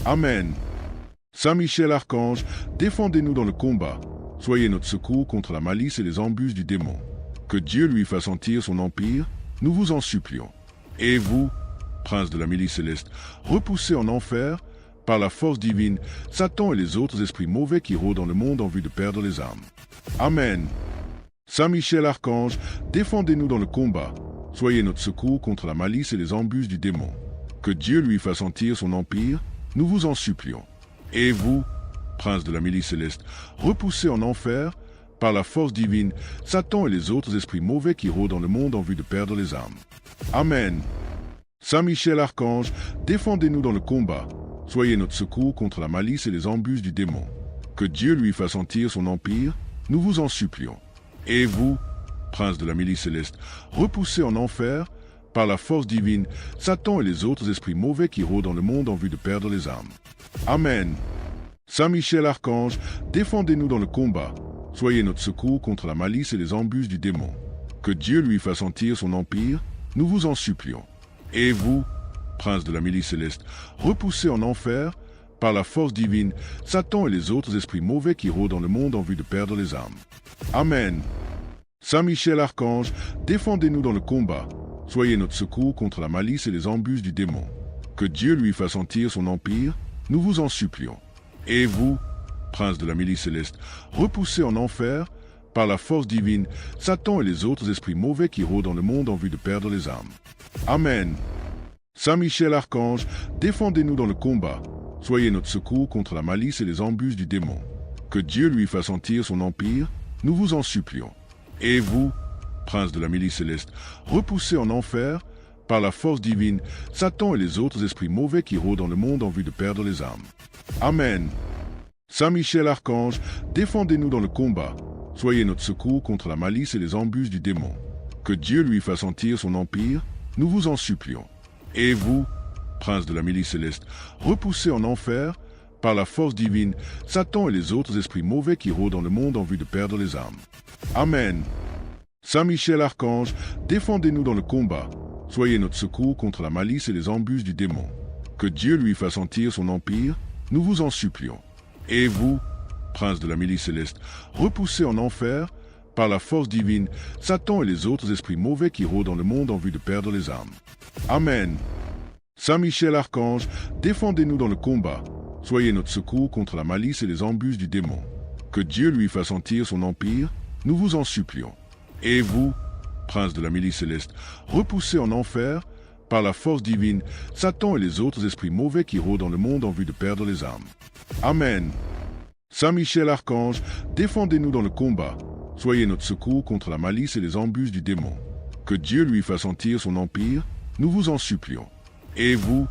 A: Amen. Saint Michel Archange, défendez-nous dans le combat. Soyez notre secours contre la malice et les embûches du démon. Que Dieu lui fasse sentir son empire, nous vous en supplions. Et vous, prince de la milice céleste, repoussez en enfer, par la force divine, Satan et les autres esprits mauvais qui rôdent dans le monde en vue de perdre les âmes. Amen. Saint Michel Archange, défendez-nous dans le combat. Soyez notre secours contre la malice et les embûches du démon. Que Dieu lui fasse sentir son empire, nous vous en supplions. Et vous, prince de la milice céleste, repoussez en enfer, par la force divine, Satan et les autres esprits mauvais qui rôdent dans le monde en vue de perdre les âmes. Amen. Saint Michel Archange, défendez-nous dans le combat. Soyez notre secours contre la malice et les embûches du démon. Que Dieu lui fasse sentir son empire, nous vous en supplions. Et vous, prince de la milice céleste, repoussez en enfer, par la force divine, Satan et les autres esprits mauvais qui rôdent dans le monde en vue de perdre les âmes. Amen. Saint Michel Archange, défendez-nous dans le combat. Soyez notre secours contre la malice et les embûches du démon. Que Dieu lui fasse sentir son empire, nous vous en supplions. Et vous, prince de la milice céleste, repoussez en enfer, par la force divine, Satan et les autres esprits mauvais qui rôdent dans le monde en vue de perdre les âmes. Amen. Saint Michel Archange, défendez-nous dans le combat. Soyez notre secours contre la malice et les embûches du démon. Que Dieu lui fasse sentir son empire, nous vous en supplions. Et vous, prince de la milice céleste, repoussez en enfer, par la force divine, Satan et les autres esprits mauvais qui rôdent dans le monde en vue de perdre les âmes. Amen. Saint Michel Archange, défendez-nous dans le combat. Soyez notre secours contre la malice et les embûches du démon. Que Dieu lui fasse sentir son empire, nous vous en supplions. Et vous, prince de la milice céleste, repoussez en enfer, par la force divine, Satan et les autres esprits mauvais qui rôdent dans le monde en vue de perdre les âmes. Amen. Saint Michel Archange, défendez-nous dans le combat. Soyez notre secours contre la malice et les embûches du démon. Que Dieu lui fasse sentir son empire, nous vous en supplions. Et vous, prince de la milice céleste, repoussez en enfer, par la force divine, Satan et les autres esprits mauvais qui rôdent dans le monde en vue de perdre les âmes. Amen. Saint Michel Archange, défendez-nous dans le combat. Soyez notre secours contre la malice et les embûches du démon. Que Dieu lui fasse sentir son empire, nous vous en supplions. Et vous, prince de la milice céleste, repoussez en enfer, par la force divine, Satan et les autres esprits mauvais qui rôdent dans le monde en vue de perdre les âmes. Amen. Saint Michel Archange, défendez-nous dans le combat. Soyez notre secours contre la malice et les embûches du démon. Que Dieu lui fasse sentir son empire, nous vous en supplions. Et vous, prince de la milice céleste, repoussez en enfer, par la force divine, Satan et les autres esprits mauvais qui rôdent dans le monde en vue de perdre les âmes. Amen. Saint Michel Archange, défendez-nous dans le combat. Soyez notre secours contre la malice et les embûches du démon. Que Dieu lui fasse sentir son empire, nous vous en supplions. Et vous,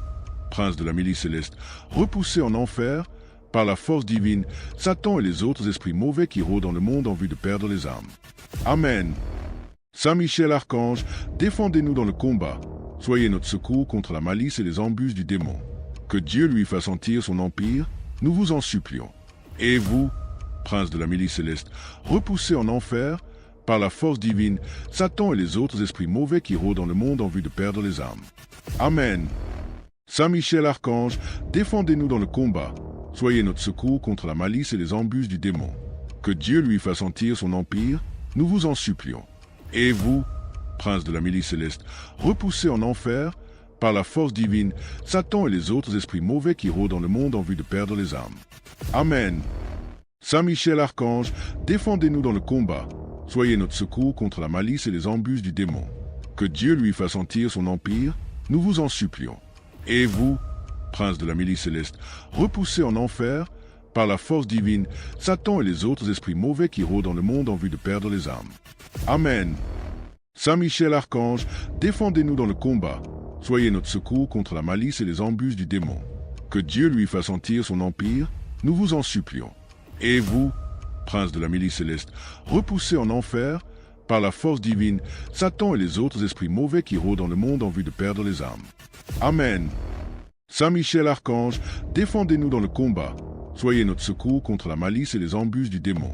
A: prince de la milice céleste, repoussez en enfer, par la force divine, Satan et les autres esprits mauvais qui rôdent dans le monde en vue de perdre les âmes. Amen. Saint Michel Archange, défendez-nous dans le combat. Soyez notre secours contre la malice et les embûches du démon. Que Dieu lui fasse sentir son empire, nous vous en supplions. Et vous, prince de la milice céleste, repoussez en enfer, par la force divine, Satan et les autres esprits mauvais qui rôdent dans le monde en vue de perdre les âmes. Amen. Saint Michel Archange, défendez-nous dans le combat. Soyez notre secours contre la malice et les embûches du démon. Que Dieu lui fasse sentir son empire, nous vous en supplions. Et vous, prince de la milice céleste, repoussez en enfer, par la force divine, Satan et les autres esprits mauvais qui rôdent dans le monde en vue de perdre les âmes. Amen. Saint Michel Archange, défendez-nous dans le combat. Soyez notre secours contre la malice et les embûches du démon. Que Dieu lui fasse sentir son empire, nous vous en supplions. Et vous, prince de la milice céleste, repoussez en enfer, par la force divine, Satan et les autres esprits mauvais qui rôdent dans le monde en vue de perdre les âmes. Amen. Saint Michel Archange, défendez-nous dans le combat. Soyez notre secours contre la malice et les embûches du démon. Que Dieu lui fasse sentir son empire, nous vous en supplions. Et vous, prince de la milice céleste, repoussez en enfer, par la force divine, Satan et les autres esprits mauvais qui rôdent dans le monde en vue de perdre les âmes. Amen. Saint Michel Archange, défendez-nous dans le combat. Soyez notre secours contre la malice et les embûches du démon.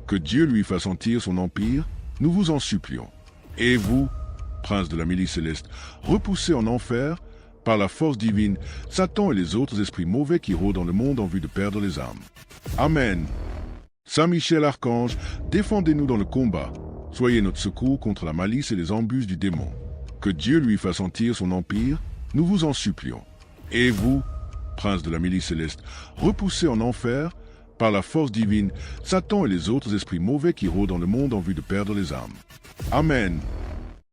A: Que Dieu lui fasse sentir son empire, nous vous en supplions. Et vous, prince de la milice céleste, repoussez en enfer, par la force divine, Satan et les autres esprits mauvais qui rôdent dans le monde en vue de perdre les âmes. Amen. Saint Michel Archange, défendez-nous dans le combat. Soyez notre secours contre la malice et les embûches du démon. Que Dieu lui fasse sentir son empire, nous vous en supplions. Et vous, prince de la milice céleste, repoussez en enfer, par la force divine, Satan et les autres esprits mauvais qui rôdent dans le monde en vue de perdre les âmes. Amen.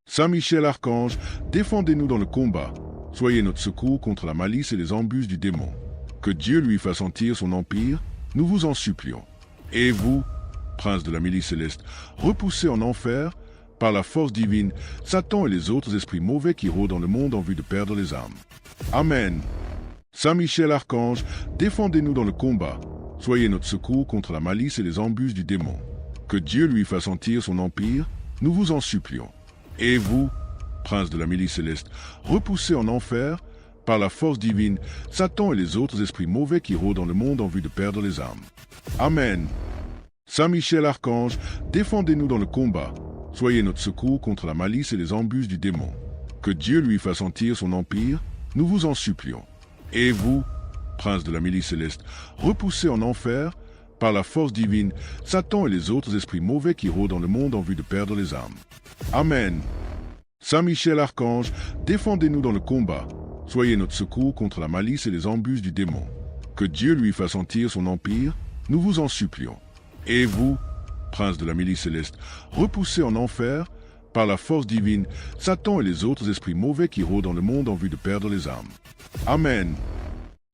A: Saint Michel Archange, défendez-nous dans le combat. Soyez notre secours contre la malice et les embûches du démon. Que Dieu lui fasse sentir son empire, nous vous en supplions. Et vous, prince de la milice céleste, repoussez en enfer, par la force divine, Satan et les autres esprits mauvais qui rôdent dans le monde en vue de perdre les âmes. Amen. Saint Michel Archange, défendez-nous dans le combat. Soyez notre secours contre la malice et les embûches du démon. Que Dieu lui fasse sentir son empire, nous vous en supplions. Et vous, prince de la milice céleste, repoussez en enfer, par la force divine, Satan et les autres esprits mauvais qui rôdent dans le monde en vue de perdre les âmes. Amen. Saint Michel Archange, défendez-nous dans le combat. Soyez notre secours contre la malice et les embûches du démon. Que Dieu lui fasse sentir son empire, nous vous en supplions. Et vous, prince de la milice céleste, repoussez en enfer, par la force divine, Satan et les autres esprits mauvais qui rôdent dans le monde en vue de perdre les âmes. Amen. Saint Michel Archange, défendez-nous dans le combat. Soyez notre secours contre la malice et les embûches du démon. Que Dieu lui fasse sentir son empire, nous vous en supplions. Et vous, prince de la milice céleste, repoussez en enfer, par la force divine, Satan et les autres esprits mauvais qui rôdent dans le monde en vue de perdre les âmes. Amen.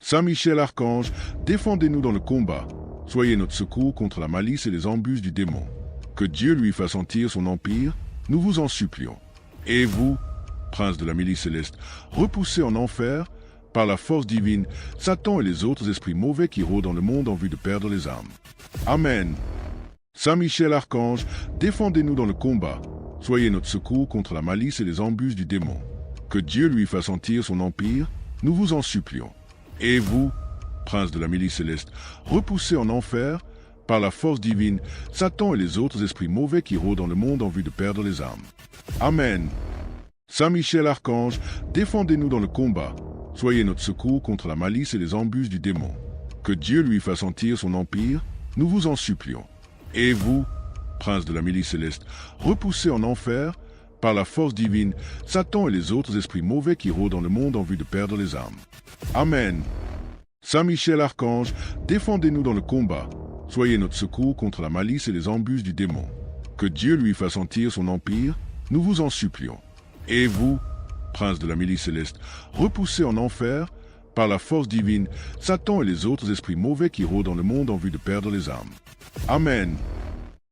A: Saint Michel Archange, défendez-nous dans le combat. Soyez notre secours contre la malice et les embûches du démon. Que Dieu lui fasse sentir son empire, nous vous en supplions. Et vous, prince de la milice céleste, repoussez en enfer, par la force divine, Satan et les autres esprits mauvais qui rôdent dans le monde en vue de perdre les âmes. Amen. Saint Michel Archange, défendez-nous dans le combat. Soyez notre secours contre la malice et les embûches du démon. Que Dieu lui fasse sentir son empire, nous vous en supplions. Et vous, prince de la milice céleste, repoussez en enfer, par la force divine, Satan et les autres esprits mauvais qui rôdent dans le monde en vue de perdre les âmes. Amen. Saint Michel Archange, défendez-nous dans le combat. Soyez notre secours contre la malice et les embûches du démon. Que Dieu lui fasse sentir son empire, nous vous en supplions. Et vous, prince de la milice céleste, repoussez en enfer, par la force divine, Satan et les autres esprits mauvais qui rôdent dans le monde en vue de perdre les âmes. Amen. Saint Michel Archange, défendez-nous dans le combat. Soyez notre secours contre la malice et les embûches du démon. Que Dieu lui fasse sentir son empire, nous vous en supplions. Et vous, prince de la milice céleste, repoussez en enfer, par la force divine, Satan et les autres esprits mauvais qui rôdent dans le monde en vue de perdre les âmes. Amen.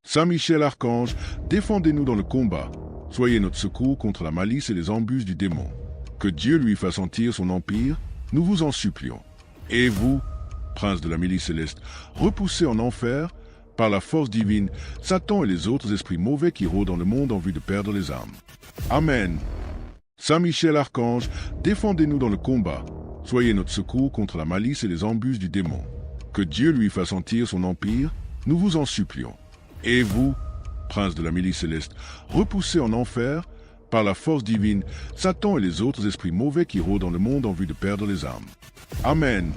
A: Saint Michel Archange, défendez-nous dans le combat. Soyez notre secours contre la malice et les embûches du démon. Que Dieu lui fasse sentir son empire, nous vous en supplions. Et vous, prince de la milice céleste, repoussez en enfer, par la force divine, Satan et les autres esprits mauvais qui rôdent dans le monde en vue de perdre les âmes. Amen. Saint Michel Archange, défendez-nous dans le combat. Soyez notre secours contre la malice et les embûches du démon. Que Dieu lui fasse sentir son empire, nous vous en supplions. Et vous, prince de la milice céleste, repoussez en enfer, par la force divine, Satan et les autres esprits mauvais qui rôdent dans le monde en vue de perdre les âmes. Amen.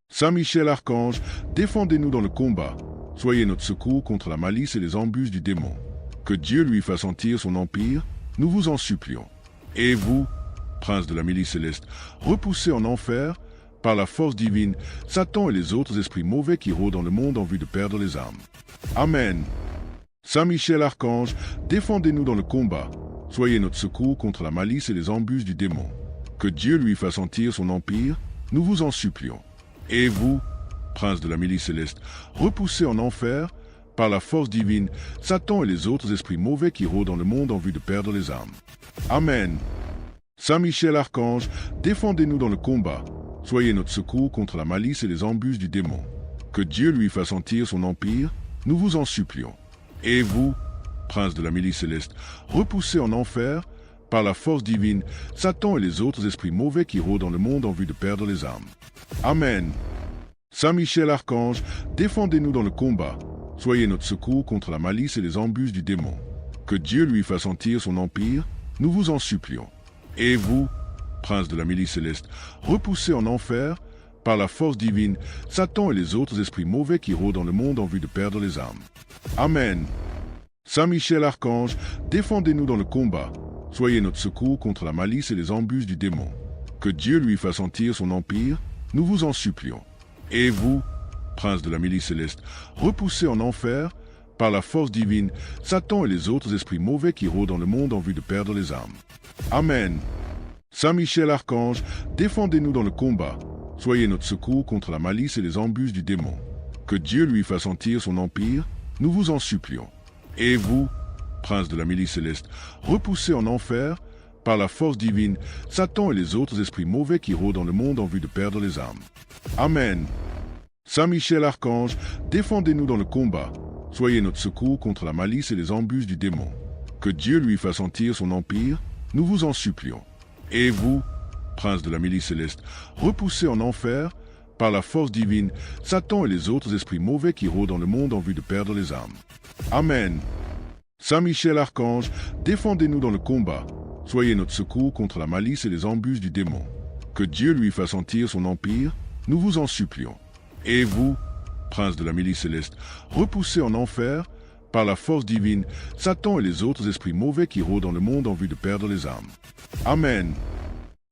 A: Saint Michel Archange, défendez-nous dans le combat. Soyez notre secours contre la malice et les embûches du démon. Que Dieu lui fasse sentir son empire, nous vous en supplions. Et vous, prince de la milice céleste, repoussez en enfer, par la force divine, Satan et les autres esprits mauvais qui rôdent dans le monde en vue de perdre les âmes. Amen. Saint Michel Archange, défendez-nous dans le combat. Soyez notre secours contre la malice et les embûches du démon. Que Dieu lui fasse sentir son empire, nous vous en supplions. Et vous, prince de la milice céleste, repoussez en enfer, par la force divine, Satan et les autres esprits mauvais qui rôdent dans le monde en vue de perdre les âmes. Amen. Saint Michel Archange, défendez-nous dans le combat. Soyez notre secours contre la malice et les embûches du démon. Que Dieu lui fasse sentir son empire, nous vous en supplions. Et vous, prince de la milice céleste, repoussez en enfer, par la force divine, Satan et les autres esprits mauvais qui rôdent dans le monde en vue de perdre les âmes. Amen. Saint Michel Archange, défendez-nous dans le combat. Soyez notre secours contre la malice et les embûches du démon. Que Dieu lui fasse sentir son empire, nous vous en supplions. Et vous, prince de la milice céleste, repoussez en enfer, par la force divine, Satan et les autres esprits mauvais qui rôdent dans le monde en vue de perdre les âmes. Amen. Saint Michel Archange, défendez-nous dans le combat. Soyez notre secours contre la malice et les embûches du démon. Que Dieu lui fasse sentir son empire, nous vous en supplions. Et vous, prince de la milice céleste, repoussez en enfer, par la force divine, Satan et les autres esprits mauvais qui rôdent dans le monde en vue de perdre les âmes. Amen. Saint Michel Archange, défendez-nous dans le combat. Soyez notre secours contre la malice et les embûches du démon. Que Dieu lui fasse sentir son empire, nous vous en supplions. Et vous, prince de la milice céleste, repoussez en enfer, par la force divine, Satan et les autres esprits mauvais qui rôdent dans le monde en vue de perdre les âmes. Amen. Saint Michel Archange, défendez-nous dans le combat. Soyez notre secours contre la malice et les embûches du démon. Que Dieu lui fasse sentir son empire, nous vous en supplions. Et vous, prince de la milice céleste, repoussez en enfer, par la force divine, Satan et les autres esprits mauvais qui rôdent dans le monde en vue de perdre les âmes. Amen. Saint Michel Archange, défendez-nous dans le combat. Soyez notre secours contre la malice et les embûches du démon. Que Dieu lui fasse sentir son empire, nous vous en supplions. Et vous, prince de la milice céleste, repoussez en enfer, par la force divine, Satan et les autres esprits mauvais qui rôdent dans le monde en vue de perdre les âmes. Amen.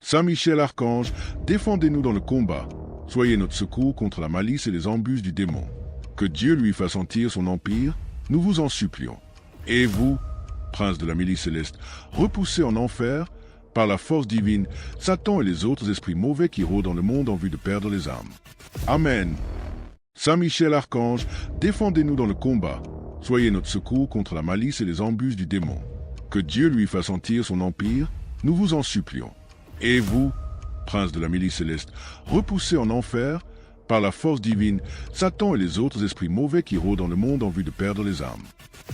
A: Saint Michel Archange, défendez-nous dans le combat. Soyez notre secours contre la malice et les embûches du démon. Que Dieu lui fasse sentir son empire, nous vous en supplions. Et vous, prince de la milice céleste, repoussez en enfer, par la force divine, Satan et les autres esprits mauvais qui rôdent dans le monde en vue de perdre les âmes. Amen. Saint Michel Archange, défendez-nous dans le combat. Soyez notre secours contre la malice et les embûches du démon. Que Dieu lui fasse sentir son empire, nous vous en supplions. Et vous, prince de la milice céleste, repoussez en enfer, par la force divine, Satan et les autres esprits mauvais qui rôdent dans le monde en vue de perdre les âmes.